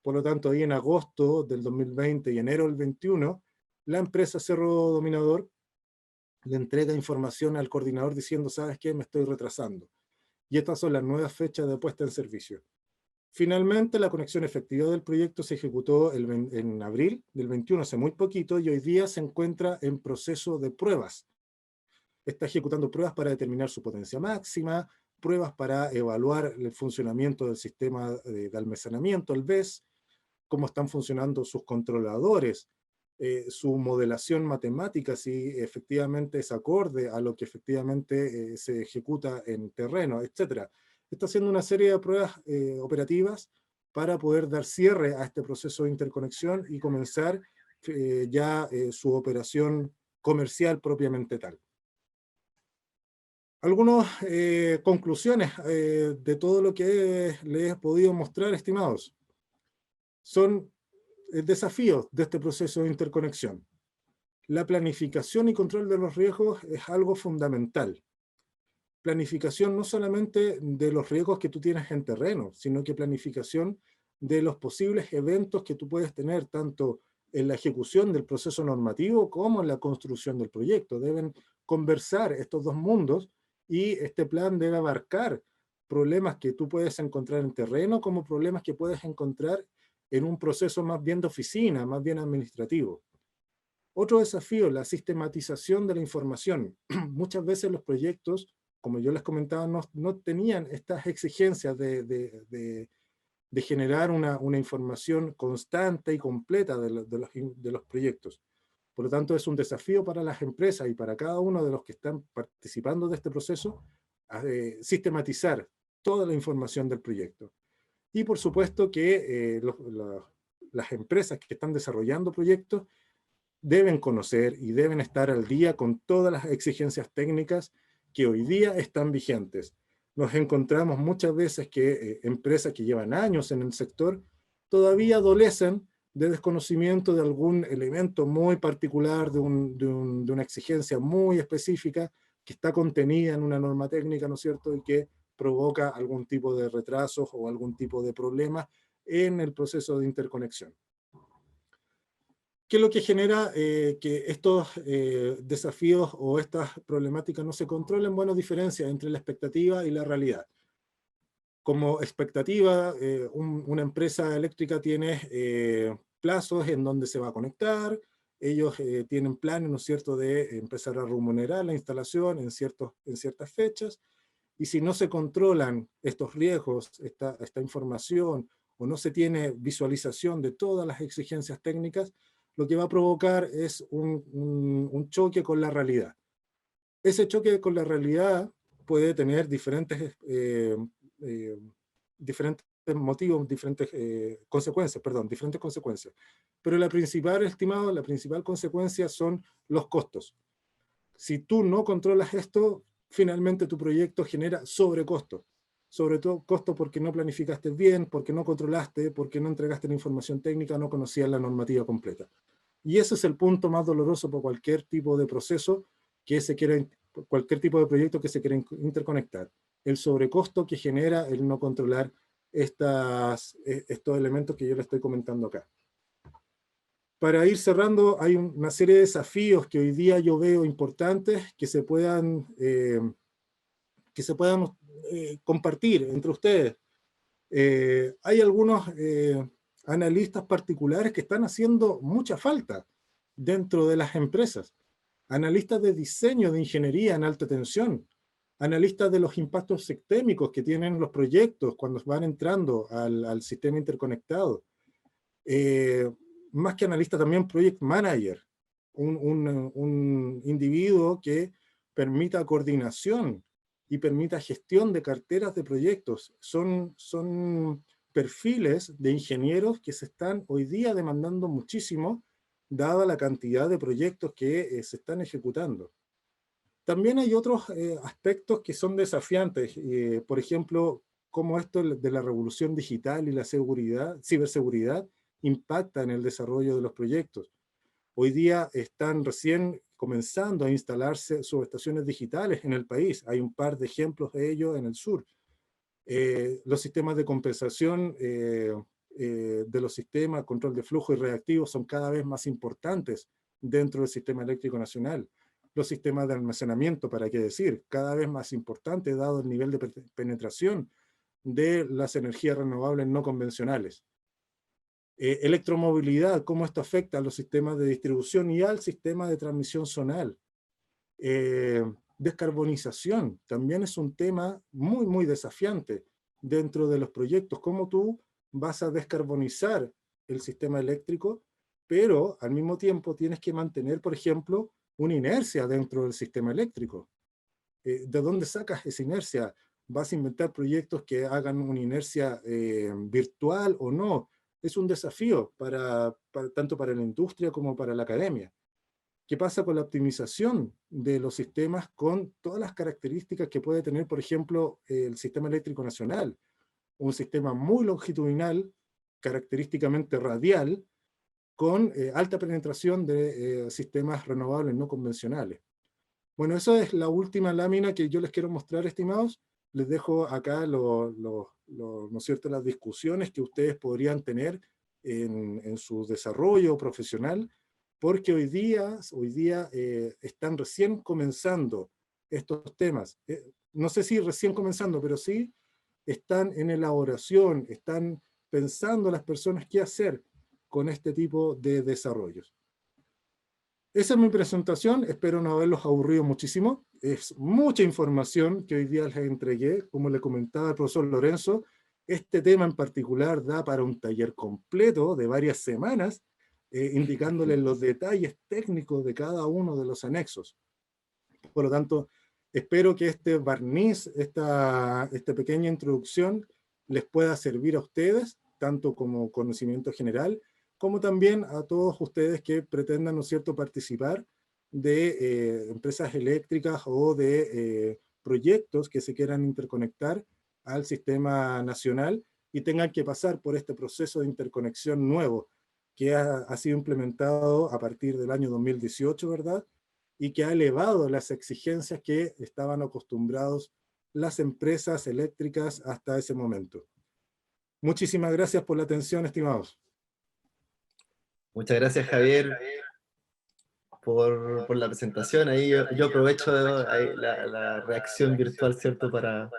Speaker 2: Por lo tanto, ahí en agosto del 2020 y enero del 21, la empresa Cerro Dominador le entrega información al coordinador diciendo: ¿sabes qué? Me estoy retrasando. Y estas son las nuevas fechas de puesta en servicio. Finalmente, la conexión efectiva del proyecto se ejecutó en abril del 21, hace muy poquito, y hoy día se encuentra en proceso de pruebas. Está ejecutando pruebas para determinar su potencia máxima, pruebas para evaluar el funcionamiento del sistema de almacenamiento, el BESS, cómo están funcionando sus controladores, su modelación matemática, si efectivamente es acorde a lo que efectivamente se ejecuta en terreno, etc. Está haciendo una serie de pruebas operativas para poder dar cierre a este proceso de interconexión y comenzar ya su operación comercial propiamente tal. Algunas conclusiones de todo lo que les he podido mostrar, estimados. Son desafíos de este proceso de interconexión. La planificación y control de los riesgos es algo fundamental. Planificación no solamente de los riesgos que tú tienes en terreno, sino que planificación de los posibles eventos que tú puedes tener, tanto en la ejecución del proceso normativo como en la construcción del proyecto. Deben conversar estos dos mundos y este plan debe abarcar problemas que tú puedes encontrar en terreno como problemas que puedes encontrar en un proceso más bien de oficina, más bien administrativo. Otro desafío, la sistematización de la información. Muchas veces los proyectos, como yo les comentaba, no tenían estas exigencias de generar una información constante y completa de los proyectos. Por lo tanto, es un desafío para las empresas y para cada uno de los que están participando de este proceso, sistematizar toda la información del proyecto. Y por supuesto que las empresas que están desarrollando proyectos deben conocer y deben estar al día con todas las exigencias técnicas que hoy día están vigentes. Nos encontramos muchas veces que empresas que llevan años en el sector todavía adolecen de desconocimiento de algún elemento muy particular, de una exigencia muy específica que está contenida en una norma técnica, ¿no es cierto?, y que provoca algún tipo de retrasos o algún tipo de problema en el proceso de interconexión. ¿Qué es lo que genera que estos desafíos o estas problemáticas no se controlen? Bueno, diferencia entre la expectativa y la realidad. Como expectativa, una empresa eléctrica tiene plazos en donde se va a conectar, ellos tienen planes, ¿no es cierto?, de empezar a remunerar la instalación en ciertas fechas, y si no se controlan estos riesgos, esta información, o no se tiene visualización de todas las exigencias técnicas, lo que va a provocar es un choque con la realidad. Ese choque con la realidad puede tener diferentes motivos, diferentes consecuencias. Pero la principal, estimado, la principal consecuencia son los costos. Si tú no controlas esto, finalmente tu proyecto genera sobrecosto. Sobre todo costo porque no planificaste bien, porque no controlaste, porque no entregaste la información técnica, no conocías la normativa completa. Y ese es el punto más doloroso por cualquier tipo de proceso que se quiera, cualquier tipo de proyecto que se quiera interconectar. El sobrecosto que genera el no controlar estos elementos que yo le estoy comentando acá. Para ir cerrando, hay una serie de desafíos que hoy día yo veo importantes que se puedan compartir entre ustedes. Hay algunos analistas particulares que están haciendo mucha falta dentro de las empresas. Analistas de diseño de ingeniería en alta tensión, analistas de los impactos sistémicos que tienen los proyectos cuando van entrando al sistema interconectado. Más que analista también project manager, un individuo que permita coordinación y permita gestión de carteras de proyectos. Son perfiles de ingenieros que se están hoy día demandando muchísimo, dada la cantidad de proyectos que se están ejecutando. También hay otros aspectos que son desafiantes, por ejemplo, cómo esto de la revolución digital y la ciberseguridad impacta en el desarrollo de los proyectos. Hoy día están recién comenzando a instalarse subestaciones digitales en el país. Hay un par de ejemplos de ello en el sur. Los sistemas de compensación de los sistemas, control de flujo y reactivos son cada vez más importantes dentro del sistema eléctrico nacional. Los sistemas de almacenamiento, para qué decir, cada vez más importantes dado el nivel de penetración de las energías renovables no convencionales. Electromovilidad, cómo esto afecta a los sistemas de distribución y al sistema de transmisión zonal. Descarbonización, también es un tema muy, muy desafiante dentro de los proyectos. Cómo tú vas a descarbonizar el sistema eléctrico, pero al mismo tiempo tienes que mantener, por ejemplo, una inercia dentro del sistema eléctrico. ¿De dónde sacas esa inercia? ¿Vas a inventar proyectos que hagan una inercia virtual o no? es un desafío tanto para la industria como para la academia. ¿Qué pasa con la optimización de los sistemas con todas las características que puede tener, por ejemplo, el sistema eléctrico nacional? Un sistema muy longitudinal, característicamente radial, con alta penetración de sistemas renovables no convencionales. Bueno, esa es la última lámina que yo les quiero mostrar, estimados. Les dejo acá ¿no es cierto?, las discusiones que ustedes podrían tener en su desarrollo profesional, porque hoy día están recién comenzando estos temas. No sé si recién comenzando, pero sí están en elaboración, están pensando las personas qué hacer con este tipo de desarrollos. Esa es mi presentación, espero no haberlos aburrido muchísimo. Es mucha información que hoy día les entregué. Como le comentaba el profesor Lorenzo, este tema en particular da para un taller completo de varias semanas, indicándoles los detalles técnicos de cada uno de los anexos. Por lo tanto, espero que este barniz, esta pequeña introducción, les pueda servir a ustedes, tanto como conocimiento general, como también a todos ustedes que pretendan, ¿no es cierto?, participar de empresas eléctricas o de proyectos que se quieran interconectar al sistema nacional y tengan que pasar por este proceso de interconexión nuevo que ha sido implementado a partir del año 2018, ¿verdad?, y que ha elevado las exigencias que estaban acostumbrados las empresas eléctricas hasta ese momento. Muchísimas gracias por la atención, estimados.
Speaker 1: Muchas gracias, Javier, por la presentación. Ahí yo aprovecho ahí la reacción virtual, ¿cierto?, para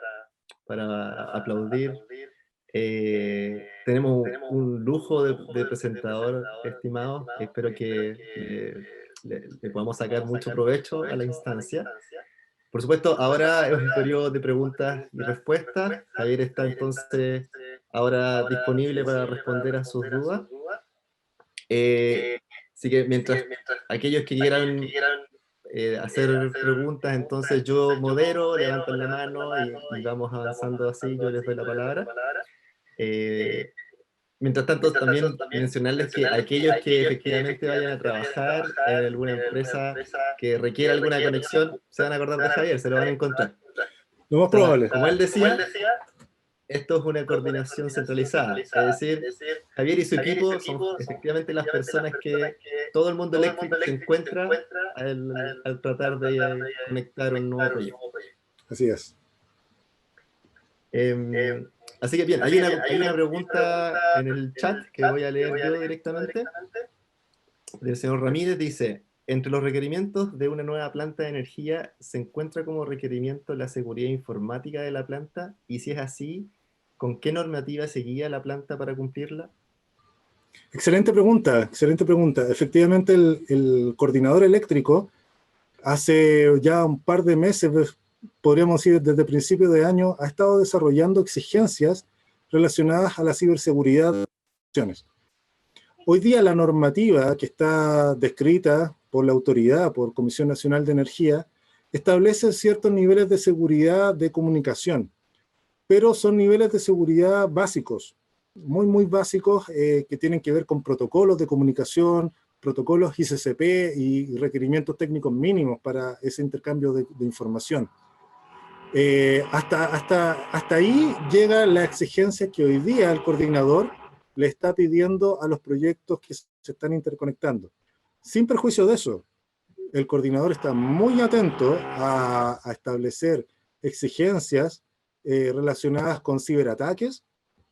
Speaker 1: aplaudir. Tenemos un lujo de presentador, estimado. Espero que le podamos sacar mucho provecho a la instancia. Por supuesto, ahora es un periodo de preguntas y respuestas. Javier está entonces ahora disponible para responder a sus dudas. Así que mientras aquellos que quieran hacer preguntas, entonces yo modero, levantan la mano y vamos avanzando así, yo les doy la palabra. Mientras tanto, también mencionarles que aquellos que efectivamente vayan a trabajar en alguna empresa que requiera alguna conexión, se van a acordar de Javier, se lo van a encontrar.
Speaker 2: Lo más
Speaker 1: O sea,
Speaker 2: probable.
Speaker 1: como él decía, esto es una coordinación centralizada, es decir, Javier y su equipo son efectivamente las personas que todo el mundo eléctrico se encuentra al tratar de conectar un nuevo proyecto.
Speaker 2: Así es.
Speaker 1: Así que bien, hay una pregunta en el chat que voy a leer yo directamente, del señor Ramírez. Dice: entre los requerimientos de una nueva planta de energía, ¿se encuentra como requerimiento la seguridad informática de la planta? Y si es así, ¿con qué normativa se guía la planta para cumplirla?
Speaker 2: Excelente pregunta, excelente pregunta. Efectivamente, el coordinador eléctrico hace ya un par de meses, podríamos decir desde principios de año, ha estado desarrollando exigencias relacionadas a la ciberseguridad de las instituciones. Hoy día la normativa que está descrita por la autoridad, por Comisión Nacional de Energía, establece ciertos niveles de seguridad de comunicación, pero son niveles de seguridad básicos, muy básicos, que tienen que ver con protocolos de comunicación, protocolos ICCP y requerimientos técnicos mínimos para ese intercambio de información. Hasta ahí llega la exigencia que hoy día el coordinador le está pidiendo a los proyectos que se están interconectando. Sin perjuicio de eso, el coordinador está muy atento a establecer exigencias relacionadas con ciberataques,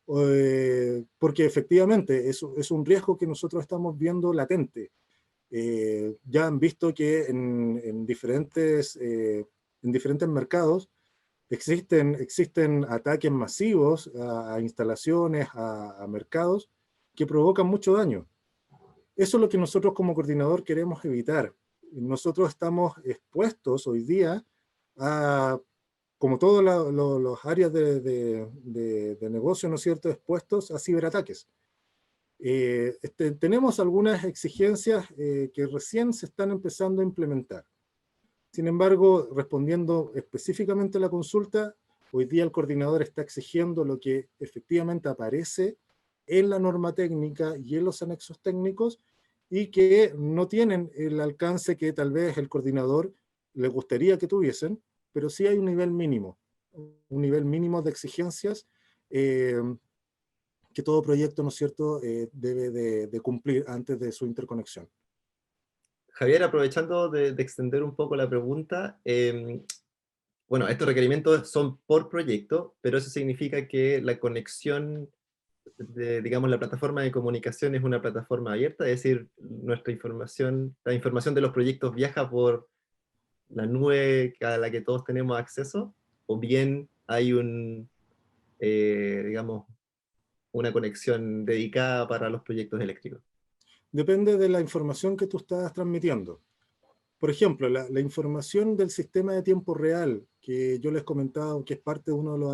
Speaker 2: porque efectivamente es un riesgo que nosotros estamos viendo latente. Ya han visto que en diferentes mercados existen ataques masivos a instalaciones, a mercados, que provocan mucho daño. Eso es lo que nosotros como coordinador queremos evitar. Nosotros estamos expuestos hoy día a, como todas las áreas de negocio, ¿no es cierto?, expuestos a ciberataques. Tenemos algunas exigencias que recién se están empezando a implementar. Sin embargo, respondiendo específicamente a la consulta, hoy día el coordinador está exigiendo lo que efectivamente aparece en la norma técnica y en los anexos técnicos, y que no tienen el alcance que tal vez el coordinador le gustaría que tuviesen, pero sí hay un nivel mínimo de exigencias eh, que todo proyecto, ¿no es cierto?, debe de cumplir antes de su interconexión.
Speaker 1: Javier, aprovechando de extender un poco la pregunta, bueno, estos requerimientos son por proyecto, pero eso significa que la conexión digamos, la plataforma de comunicación es una plataforma abierta, es decir, nuestra información, la información de los proyectos viaja por la nube a la que todos tenemos acceso, o bien hay digamos, una conexión dedicada para los proyectos eléctricos.
Speaker 2: Depende de la información que tú estás transmitiendo. Por ejemplo, la información del sistema de tiempo real, que yo les comentaba, que es parte de uno de los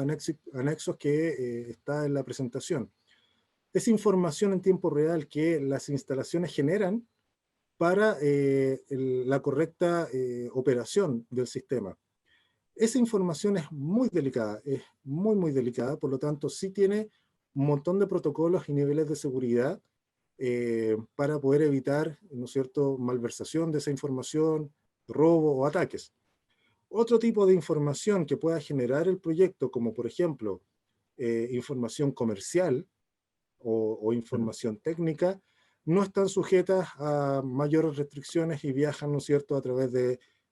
Speaker 2: anexos que está en la presentación. Es información en tiempo real que las instalaciones generan para la correcta operación del sistema. Esa información es muy, muy delicada, por lo tanto, sí tiene un montón de protocolos y niveles de seguridad para poder evitar, ¿no es cierto?, malversación de esa información, robo o ataques. Otro tipo de información que pueda generar el proyecto, como por ejemplo información comercial o información técnica, no están sujetas a mayores restricciones y viajan, ¿no es cierto?, a través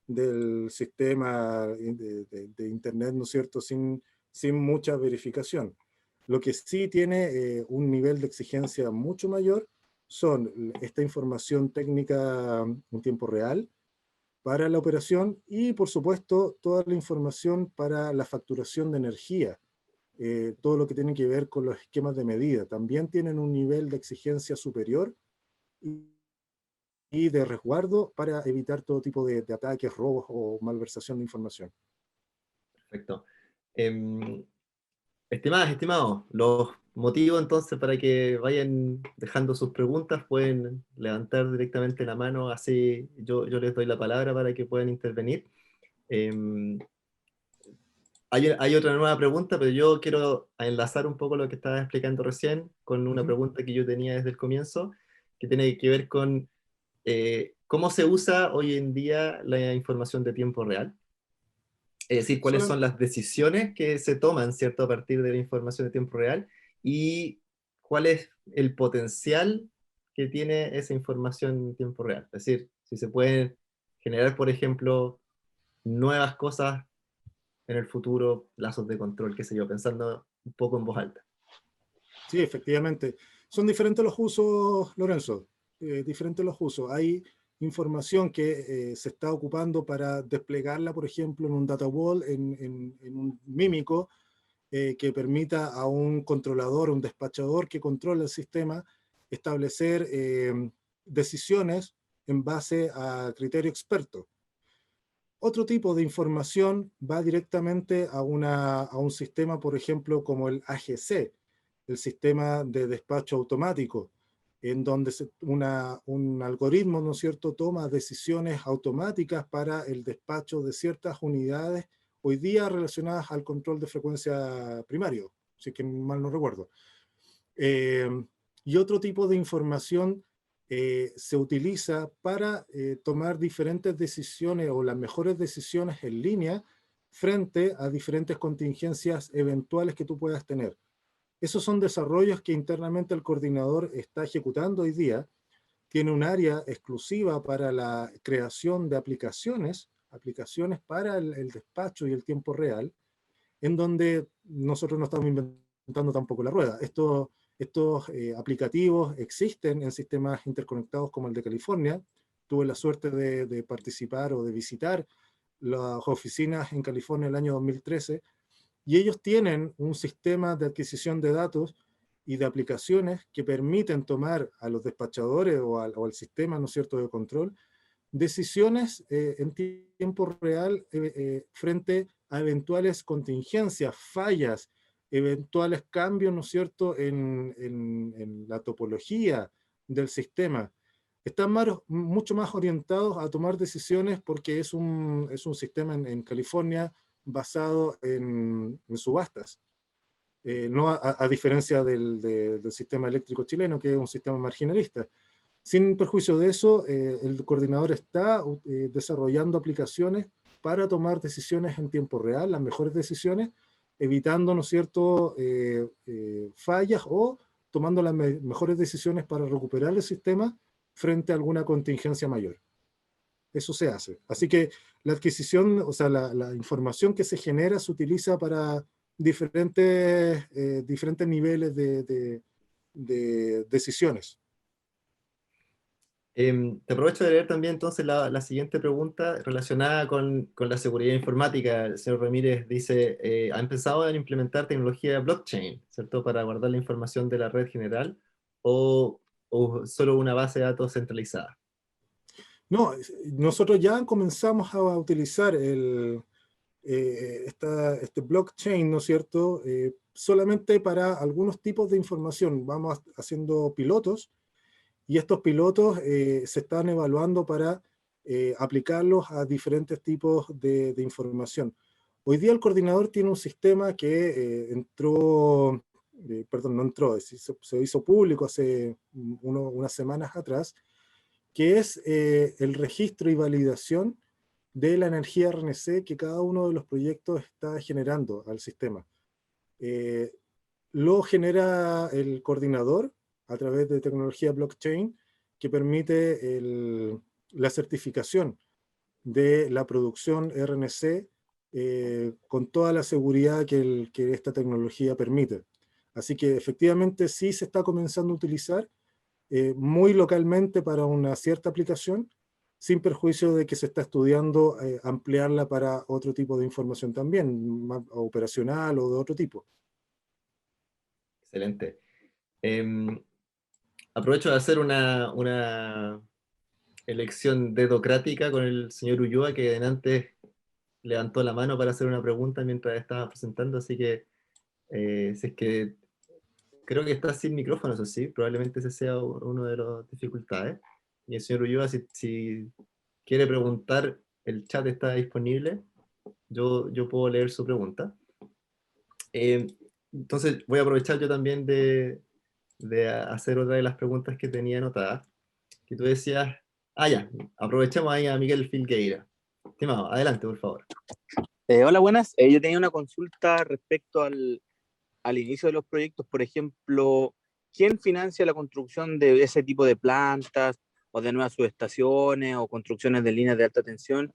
Speaker 2: del sistema de Internet, ¿no es cierto?, sin mucha verificación. Lo que sí tiene un nivel de exigencia mucho mayor son esta información técnica en tiempo real para la operación y, por supuesto, toda la información para la facturación de energía. Todo lo que tiene que ver con los esquemas de medida. También tienen un nivel de exigencia superior y de resguardo para evitar todo tipo de ataques, robos o malversación de información.
Speaker 1: Perfecto. Estimadas, estimados, los motivos entonces para que vayan dejando sus preguntas, pueden levantar directamente la mano, así yo les doy la palabra para que puedan intervenir. Em, hay otra nueva pregunta, pero yo quiero enlazar un poco lo que estabas explicando recién con una
Speaker 2: Ujú.
Speaker 1: pregunta que yo tenía desde el comienzo, que tiene que ver con cómo se usa hoy en día la información de tiempo real. Es decir, cuáles
Speaker 2: Solam-
Speaker 1: son las decisiones que se toman, ¿cierto?, a partir de la información de tiempo real y cuál es el potencial que tiene esa información en tiempo real. Es decir, si se pueden generar, por ejemplo, nuevas cosas en el futuro, lazos de control, qué sé yo, pensando un poco en voz alta.
Speaker 2: Sí, efectivamente. Son diferentes los usos, Lorenzo. Diferentes los usos. Hay información que se está ocupando para desplegarla, por ejemplo, en un data wall, en un mímico, que permita a un controlador, un despachador que controla el sistema, establecer decisiones en base a criterio experto. Otro tipo de información va directamente a un sistema, por ejemplo, como el AGC, el sistema de despacho automático, en donde un algoritmo, ¿no es cierto?, toma decisiones automáticas para el despacho de ciertas unidades, hoy día relacionadas al control de frecuencia primario, si que mal no recuerdo. Eh, y otro tipo de información se utiliza para tomar diferentes decisiones o las mejores decisiones en línea frente a diferentes contingencias eventuales que tú puedas tener. Esos son desarrollos que internamente el coordinador está ejecutando hoy día. Tiene un área exclusiva para la creación de aplicaciones para el despacho y el tiempo real, en donde nosotros no estamos inventando tampoco la rueda. Estos aplicativos existen en sistemas interconectados como el de California. Tuve la suerte de participar o de visitar las oficinas en California el año 2013, y ellos tienen un sistema de adquisición de datos y de aplicaciones que permiten tomar a los despachadores o al sistema, ¿no es cierto?, de control, decisiones en tiempo real frente a eventuales contingencias, fallas, eventuales cambios, ¿no es cierto?, en la topología del sistema. Están mucho más orientados a tomar decisiones porque es un sistema en California basado en subastas. no a diferencia del sistema eléctrico chileno, que es un sistema marginalista. Sin perjuicio de eso, el coordinador está desarrollando aplicaciones para tomar decisiones en tiempo real, las mejores decisiones, evitando, ¿no es cierto?, fallas o tomando las mejores decisiones para recuperar el sistema frente a alguna contingencia mayor. Eso se hace. Así que la adquisición, o sea, la información que se genera se utiliza para diferentes niveles de decisiones.
Speaker 1: Te aprovecho de leer también entonces la siguiente pregunta relacionada con la seguridad informática. El señor Ramírez dice, ¿han pensado en implementar tecnología blockchain, ¿cierto?, para guardar la información de la red general o solo una base de datos centralizada?
Speaker 2: No, nosotros ya comenzamos a utilizar este blockchain, ¿no es cierto?, solamente para algunos tipos de información. Vamos haciendo pilotos y estos pilotos se están evaluando para aplicarlos a diferentes tipos de información. Hoy día el coordinador tiene un sistema que no entró, se hizo público hace unas semanas atrás, que es el registro y validación de la energía RNC que cada uno de los proyectos está generando al sistema. Lo genera el coordinador a través de tecnología blockchain que permite la certificación de la producción RNC con toda la seguridad que esta tecnología permite. Así que efectivamente sí se está comenzando a utilizar muy localmente para una cierta aplicación, sin perjuicio de que se está estudiando ampliarla para otro tipo de información también, más operacional o de otro tipo.
Speaker 1: Excelente. Aprovecho de hacer una elección dedocrática con el señor Ulloa, que antes levantó la mano para hacer una pregunta mientras estaba presentando, así que si es que creo que está sin micrófono, eso sí, probablemente ese sea uno de las dificultades. Y el señor Ulloa, si quiere preguntar, el chat está disponible, yo puedo leer su pregunta. Entonces voy a aprovechar yo también de hacer otra de las preguntas que tenía anotadas, que tú decías, ya, aprovechemos ahí a Miguel Filgueira. Estimado, adelante, por favor.
Speaker 3: Hola, buenas. Yo tenía una consulta respecto al inicio de los proyectos. Por ejemplo, ¿quién financia la construcción de ese tipo de plantas o de nuevas subestaciones o construcciones de líneas de alta tensión?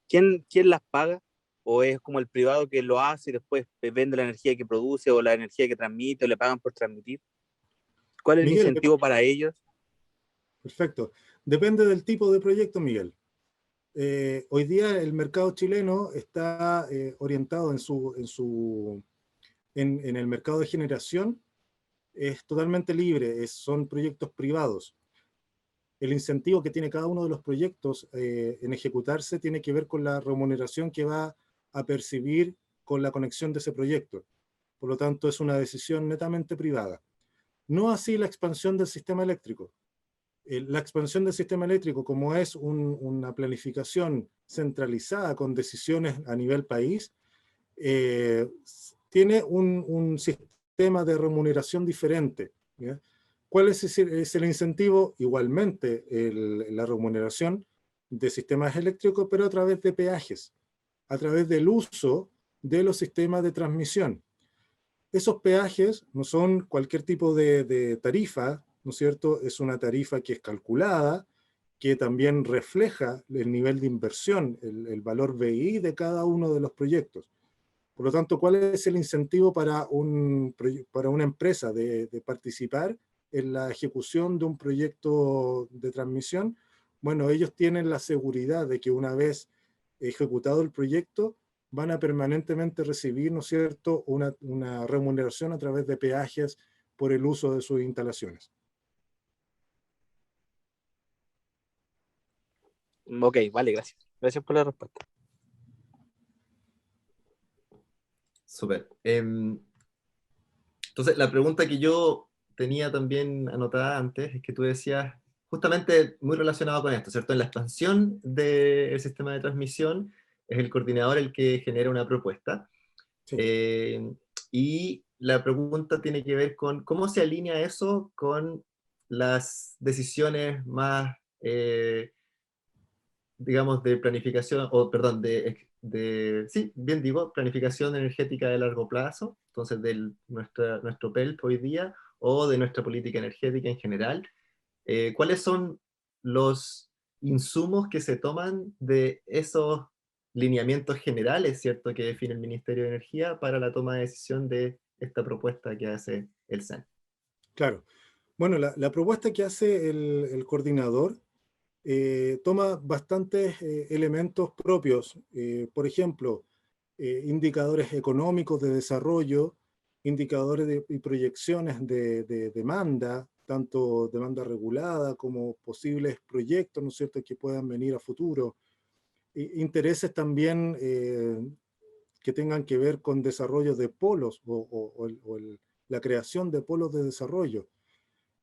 Speaker 3: ¿Quién las paga? ¿O es como el privado que lo hace y después vende la energía que produce o la energía que transmite o le pagan por transmitir? ¿Cuál es el
Speaker 2: Miguel,
Speaker 3: incentivo para ellos?
Speaker 2: perfecto. Depende del tipo de proyecto, Miguel. Hoy día el mercado chileno está orientado en el mercado de generación, es totalmente libre, son proyectos privados. El incentivo que tiene cada uno de los proyectos en ejecutarse tiene que ver con la remuneración que va a percibir con la conexión de ese proyecto. Por lo tanto, es una decisión netamente privada. No así la expansión del sistema eléctrico. La expansión del sistema eléctrico, como es una planificación centralizada con decisiones a nivel país, tiene un sistema de remuneración diferente, ¿ya? ¿Cuál es el incentivo? Igualmente, la remuneración de sistemas eléctricos, pero a través de peajes, a través del uso de los sistemas de transmisión. Esos peajes no son cualquier tipo de tarifa, ¿no es cierto? Es una tarifa que es calculada, que también refleja el nivel de inversión, el valor BI de cada uno de los proyectos. Por lo tanto, ¿cuál es el incentivo para una empresa de participar en la ejecución de un proyecto de transmisión? Bueno, ellos tienen la seguridad de que una vez ejecutado el proyecto, van a permanentemente recibir, ¿no es cierto?, una remuneración a través de peajes por el uso de sus instalaciones.
Speaker 3: Ok, vale, gracias. Gracias por la respuesta.
Speaker 1: Súper. Entonces, la pregunta que yo tenía también anotada antes es que tú decías, justamente muy relacionado con esto, ¿cierto? En la expansión del sistema de transmisión es el coordinador el que genera una propuesta.
Speaker 2: Sí.
Speaker 1: Y la pregunta tiene que ver con cómo se alinea eso con las decisiones más, digamos, de planificación, o perdón, sí, bien digo, planificación energética de largo plazo, entonces de nuestro PELP hoy día, o de nuestra política energética en general. ¿Cuáles son los insumos que se toman de esos lineamientos generales, ¿cierto?, que define el Ministerio de Energía para la toma de decisión de esta propuesta que hace el CEN?
Speaker 2: Claro. Bueno, la propuesta que hace el coordinador toma bastantes elementos propios. Por ejemplo, indicadores económicos de desarrollo, indicadores y proyecciones de demanda, tanto demanda regulada como posibles proyectos, ¿no es cierto?, que puedan venir a futuro. Intereses también que tengan que ver con desarrollo de polos la creación de polos de desarrollo.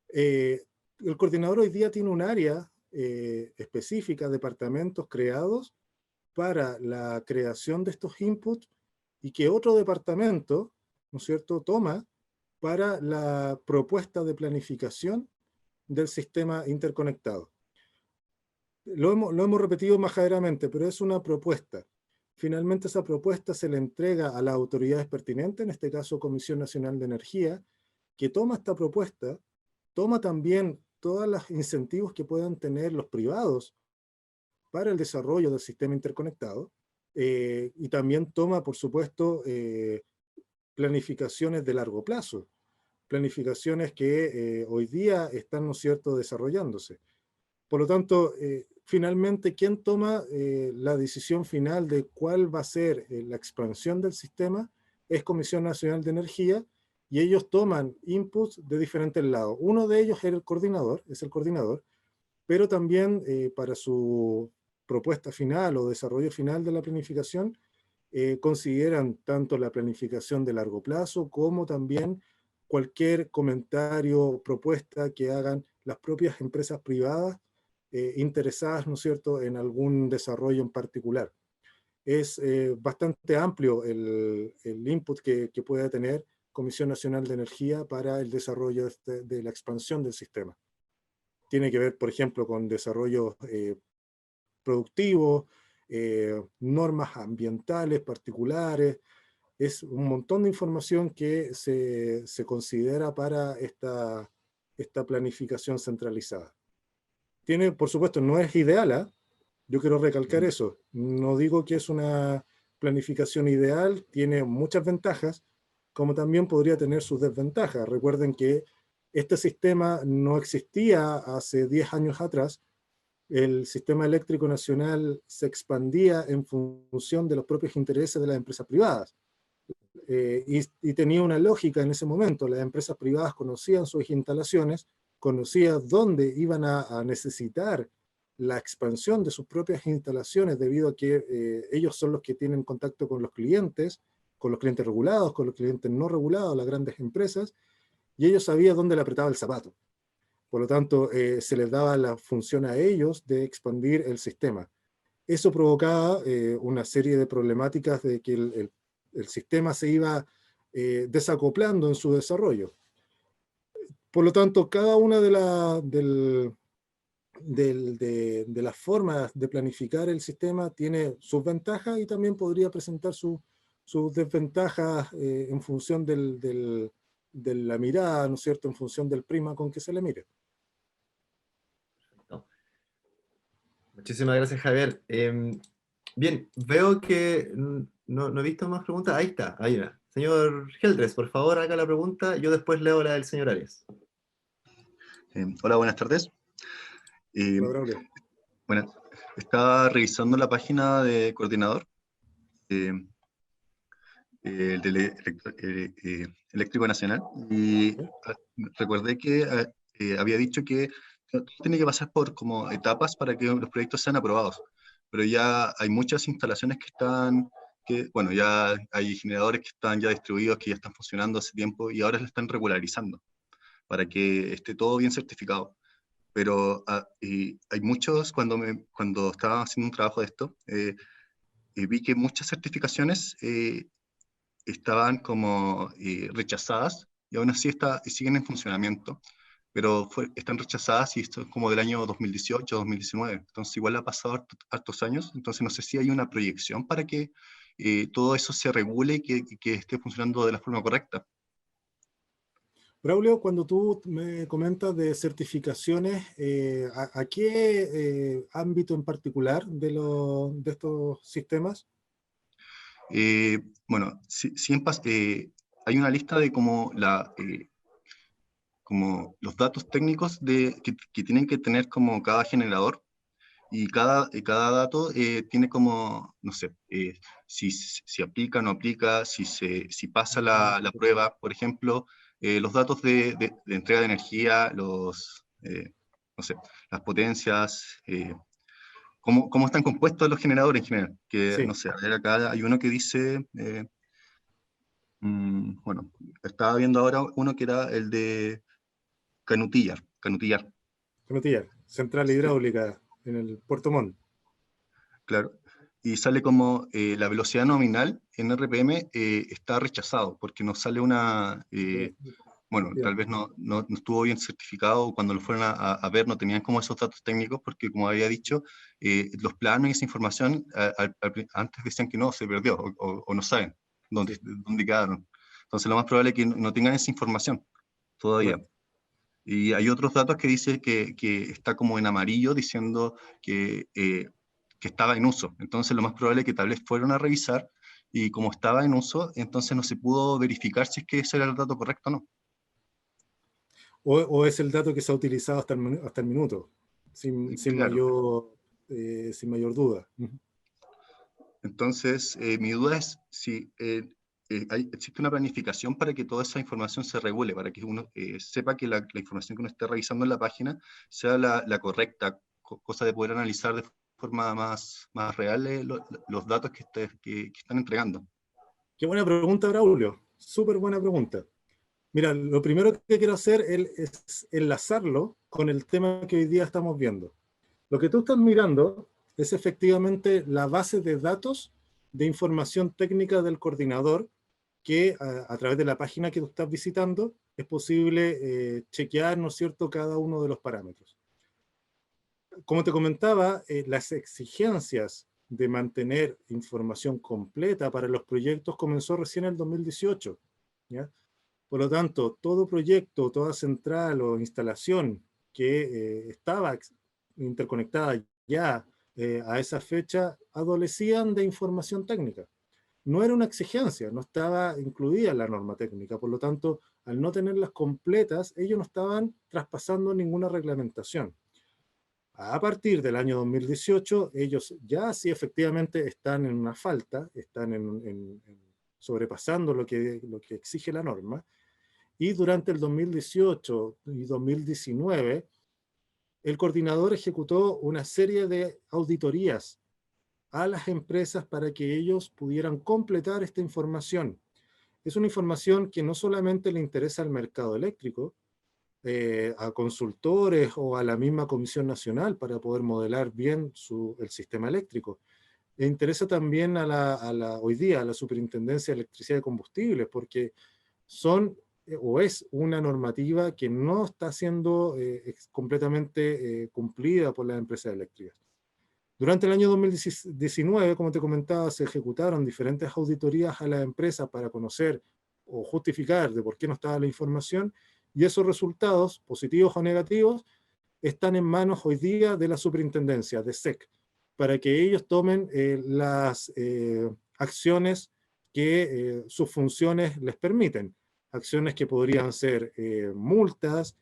Speaker 2: El coordinador hoy día tiene un área específica, departamentos creados para la creación de estos inputs y que otro departamento, ¿no es cierto?, toma para la propuesta de planificación del sistema interconectado. Lo hemos repetido majaderamente, pero es una propuesta. Finalmente esa propuesta se le entrega a las autoridades pertinentes, en este caso Comisión Nacional de Energía, que toma esta propuesta, toma también todos los incentivos que puedan tener los privados para el desarrollo del sistema interconectado, y también toma, por supuesto, planificaciones de largo plazo, planificaciones que hoy día están, ¿no es cierto?, desarrollándose. Por lo tanto, finalmente, ¿quién toma la decisión final de cuál va a ser la expansión del sistema? Es Comisión Nacional de Energía, y ellos toman inputs de diferentes lados. Uno de ellos es el coordinador, pero también para su propuesta final o desarrollo final de la planificación, consideran tanto la planificación de largo plazo como también cualquier comentario o propuesta que hagan las propias empresas privadas interesadas, ¿no es cierto?, en algún desarrollo en particular. Es bastante amplio el input que puede tener Comisión Nacional de Energía para el desarrollo de la expansión del sistema. Tiene que ver, por ejemplo, con desarrollo productivo, normas ambientales particulares. Es un montón de información que se considera para esta planificación centralizada. Tiene, por supuesto, no es ideal, ¿eh? Yo quiero recalcar eso. No digo que es una planificación ideal, tiene muchas ventajas, como también podría tener sus desventajas. Recuerden que este sistema no existía hace 10 años atrás. El sistema eléctrico nacional se expandía en función de los propios intereses de las empresas privadas. Y tenía una lógica en ese momento. Las empresas privadas conocían sus instalaciones, conocían dónde iban a necesitar la expansión de sus propias instalaciones, debido a que ellos son los que tienen contacto con los clientes regulados, con los clientes no regulados, las grandes empresas, y ellos sabían dónde le apretaba el zapato. Por lo tanto, se les daba la función a ellos de expandir el sistema. Eso provocaba una serie de problemáticas de que el sistema se iba desacoplando en su desarrollo. Por lo tanto, cada una de las formas de planificar el sistema tiene sus ventajas y también podría presentar sus desventajas en función de la mirada, ¿no es cierto?, en función del prisma con que se le mire.
Speaker 1: Muchísimas gracias, Javier. Bien, veo que no he visto más preguntas. Ahí está, hay una. Señor Geldres, por favor, haga la pregunta. Yo después leo la del señor Arias.
Speaker 4: Hola, buenas tardes. Bueno, estaba revisando la página de coordinador, el del Eléctrico Nacional, y recordé que había dicho que tiene que pasar por como etapas para que los proyectos sean aprobados, pero ya hay muchas instalaciones que están, bueno, ya hay generadores que están ya distribuidos, que ya están funcionando hace tiempo y ahora se están regularizando para que esté todo bien certificado. Pero hay muchos, cuando estaba haciendo un trabajo de esto, vi que muchas certificaciones estaban como rechazadas y aún así siguen en funcionamiento, pero están rechazadas y esto es como del año 2018, 2019, entonces igual ha pasado hartos años, entonces no sé si hay una proyección para que todo eso se regule y que esté funcionando de la forma correcta.
Speaker 2: Braulio, cuando tú me comentas de certificaciones, ¿a qué ámbito en particular de estos sistemas?
Speaker 4: Bueno, hay una lista de como los datos técnicos que tienen que tener como cada generador, y cada dato tiene como, no sé, si aplica o no aplica, si pasa la prueba, por ejemplo, los datos de entrega de energía, no sé, las potencias, cómo están compuestos los generadores en general. Que, no
Speaker 2: Sí,
Speaker 4: sé, a ver, acá hay uno que dice, bueno, estaba viendo ahora uno que era el de Canutillar.
Speaker 2: Canotillar, central
Speaker 4: Sí,
Speaker 2: hidráulica en el Puerto Montt.
Speaker 4: claro. Y sale como la velocidad nominal en RPM está rechazado, porque nos sale
Speaker 2: Sí,
Speaker 4: bueno, tal vez no estuvo bien certificado, cuando lo fueron a ver no tenían como esos datos técnicos, porque como había dicho, los planos y esa información antes decían que no, se perdió, o no saben
Speaker 2: sí,
Speaker 4: dónde quedaron. Entonces lo más probable es que no tengan esa información todavía.
Speaker 2: correcto.
Speaker 4: Y hay otros datos que dice que está como en amarillo diciendo que estaba en uso. Entonces lo más probable es que tal vez fueron a revisar y como estaba en uso, entonces no se pudo verificar si es que ese era el dato correcto o no.
Speaker 2: O es el dato que se ha utilizado hasta el minuto,
Speaker 4: Claro.
Speaker 2: sin mayor duda. Ujú.
Speaker 4: Entonces mi duda es si existe una planificación para que toda esa información se regule, para que uno sepa que la información que uno esté revisando en la página sea la correcta, cosa de poder analizar de forma más real los datos que están entregando.
Speaker 2: Qué buena pregunta, Braulio. Súper buena pregunta. Mira, lo primero que quiero hacer es enlazarlo con el tema que hoy día estamos viendo. Lo que tú estás mirando es efectivamente la base de datos de información técnica del coordinador que a través de la página que tú estás visitando es posible chequear, ¿no es cierto?, cada uno de los parámetros. Como te comentaba, las exigencias de mantener información completa para los proyectos comenzó recién en el 2018, ¿ya? Por lo tanto, todo proyecto, toda central o instalación que estaba interconectada ya a esa fecha, adolecían de información técnica. No era una exigencia, no estaba incluida en la norma técnica. Por lo tanto, al no tenerlas completas, ellos no estaban traspasando ninguna reglamentación. A partir del año 2018, ellos ya sí efectivamente están en una falta, están sobrepasando lo que exige la norma, y durante el 2018 y 2019, el coordinador ejecutó una serie de auditorías a las empresas para que ellos pudieran completar esta información. Es una información que no solamente le interesa al mercado eléctrico, a consultores o a la misma Comisión Nacional para poder modelar bien el sistema eléctrico. Le interesa también hoy día a la Superintendencia de Electricidad y Combustibles, porque son o es una normativa que no está siendo completamente cumplida por las empresas eléctricas. Durante el año 2019, como te comentaba, se ejecutaron diferentes auditorías a las empresas para conocer o justificar de por qué no estaba la información, y esos resultados, positivos o negativos, están en manos hoy día de la superintendencia, de SEC, para que ellos tomen las acciones que sus funciones les permiten. Acciones que podrían ser multas,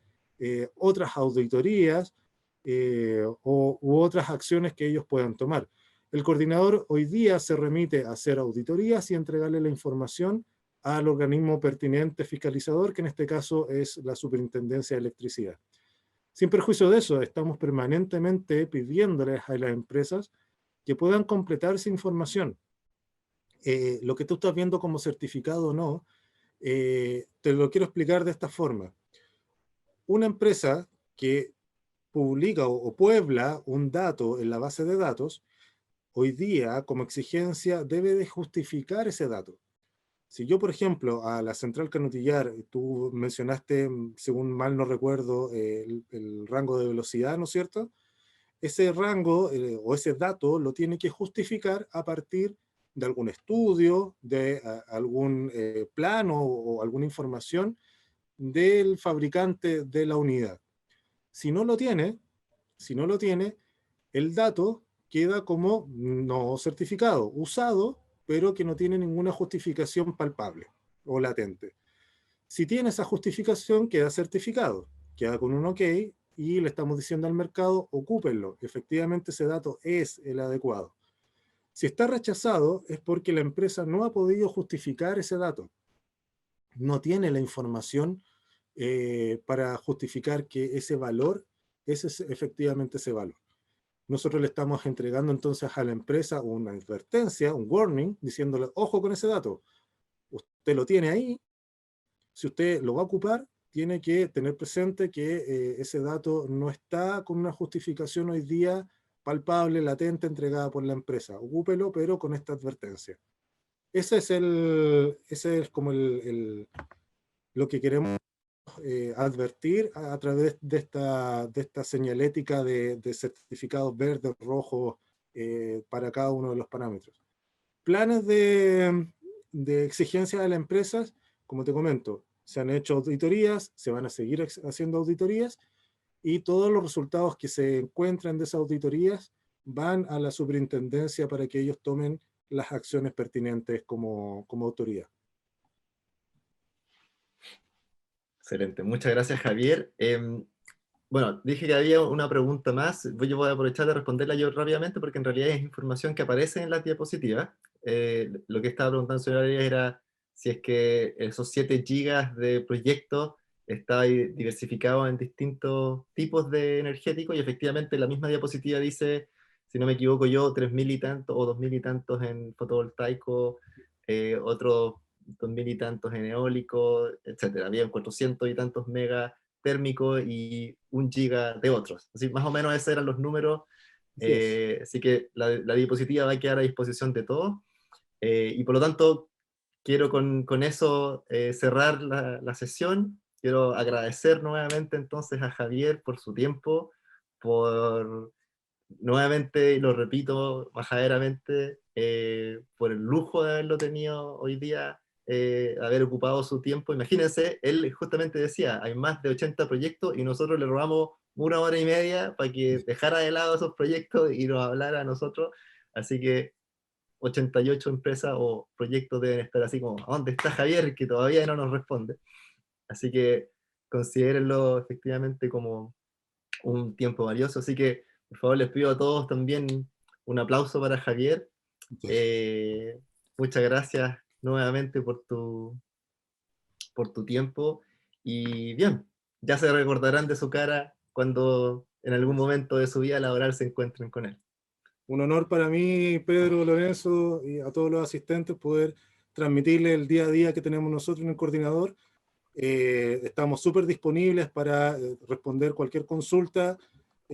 Speaker 2: otras auditorías u otras acciones que ellos puedan tomar. El coordinador hoy día se remite a hacer auditorías y entregarle la información al organismo pertinente fiscalizador, que en este caso es la Superintendencia de Electricidad. Sin perjuicio de eso, estamos permanentemente pidiéndoles a las empresas que puedan completar esa información. Lo que tú estás viendo como certificado o no, te lo quiero explicar de esta forma. Una empresa que publica o puebla un dato en la base de datos, hoy día, como exigencia, debe de justificar ese dato. Si yo, por ejemplo, a la central Canutillar, tú mencionaste, según mal no recuerdo, el rango de velocidad, ¿no es cierto? Ese rango o ese dato lo tiene que justificar a partir de algún estudio, de algún plano o alguna información del fabricante de la unidad. Si no lo tiene, si no lo tiene, el dato queda como no certificado, usado, pero que no tiene ninguna justificación palpable o latente. Si tiene esa justificación, queda certificado, queda con un OK y le estamos diciendo al mercado, ocúpenlo, efectivamente ese dato es el adecuado. Si está rechazado es porque la empresa no ha podido justificar ese dato, no tiene la información para justificar que ese valor es efectivamente ese valor. Nosotros le estamos entregando entonces a la empresa una advertencia, un warning, diciéndole, ojo con ese dato, usted lo tiene ahí, si usted lo va a ocupar, tiene que tener presente que ese dato no está con una justificación hoy día palpable, latente, entregada por la empresa. Ocúpelo, pero con esta advertencia. Ese es como lo que queremos advertir a través de esta señalética de certificados verdes, rojos, para cada uno de los parámetros. Planes de exigencia de las empresas, como te comento, se han hecho auditorías, se van a seguir haciendo auditorías, y todos los resultados que se encuentran de esas auditorías van a la superintendencia para que ellos tomen las acciones pertinentes como autoridad.
Speaker 1: Excelente, muchas gracias, Javier. Bueno, dije que había una pregunta más, yo voy a aprovechar de responderla yo rápidamente porque en realidad es información que aparece en la diapositiva. Lo que estaba preguntando señor Arias era si es que esos 7 gigas de proyecto está diversificado en distintos tipos de energéticos, y efectivamente la misma diapositiva dice, si no me equivoco yo, 3.000 y tantos o 2.000 y tantos en fotovoltaico, otros 2.000 y tantos en eólico, etcétera. Había 400 y tantos megas térmico y 1 giga de otros. Así, más o menos esos eran los números. Así que la diapositiva va a quedar a disposición de todos. Y por lo tanto, quiero con eso cerrar la sesión. Quiero agradecer nuevamente entonces a Javier por su tiempo, por nuevamente, y lo repito majaderamente, por el lujo de haberlo tenido hoy día, haber ocupado su tiempo. Imagínense, él justamente decía, hay más de 80 proyectos y nosotros le robamos 1 hora y media para que dejara de lado esos proyectos y nos hablara a nosotros. Así que 88 empresas o proyectos deben estar así como, ¿dónde está Javier? Que todavía no nos responde. Así que considérenlo efectivamente como un tiempo valioso. Así que, por favor, les pido a todos también un aplauso para Javier. Muchas gracias nuevamente por tu tiempo. Y bien, ya se recordarán de su cara cuando en algún momento de su vida laboral se encuentren con él.
Speaker 2: Un honor para mí, Pedro, Lorenzo, y a todos los asistentes poder transmitirles el día a día que tenemos nosotros en el coordinador. Estamos súper disponibles para responder cualquier consulta.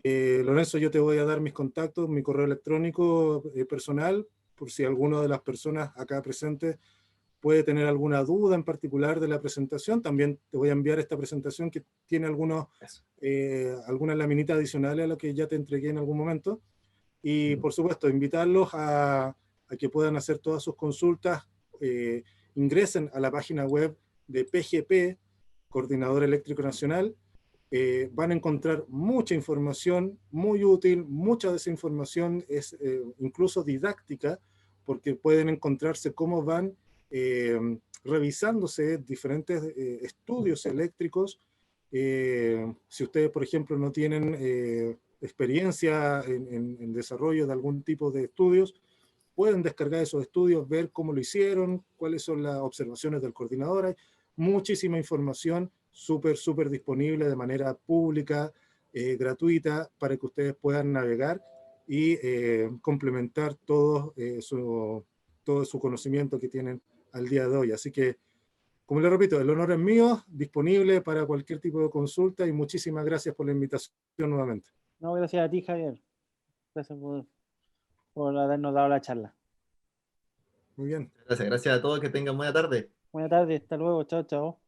Speaker 2: Lorenzo, yo te voy a dar mis contactos, mi correo electrónico personal, por si alguna de las personas acá presentes puede tener alguna duda en particular de la presentación. También te voy a enviar esta presentación que tiene algunas laminitas adicionales a lo que ya te entregué en algún momento. Y por supuesto, invitarlos a que puedan hacer todas sus consultas. Ingresen a la página web de PGP, Coordinador Eléctrico Nacional. Van a encontrar mucha información muy útil. Mucha de esa información es incluso didáctica, porque pueden encontrarse cómo van revisándose diferentes estudios eléctricos. Si ustedes, por ejemplo, no tienen experiencia en desarrollo de algún tipo de estudios, pueden descargar esos estudios, ver cómo lo hicieron, cuáles son las observaciones del coordinador. Hay muchísima información súper disponible de manera pública, gratuita, para que ustedes puedan navegar y complementar todo su conocimiento que tienen al día de hoy. Así que, como les repito, el honor es mío, disponible para cualquier tipo de consulta, y muchísimas gracias por la invitación nuevamente.
Speaker 5: No, gracias a ti, Javier. Gracias por habernos dado la charla.
Speaker 2: Muy bien.
Speaker 1: Gracias a todos, que tengan buena tarde.
Speaker 5: Buenas tardes, hasta luego, chao, chao.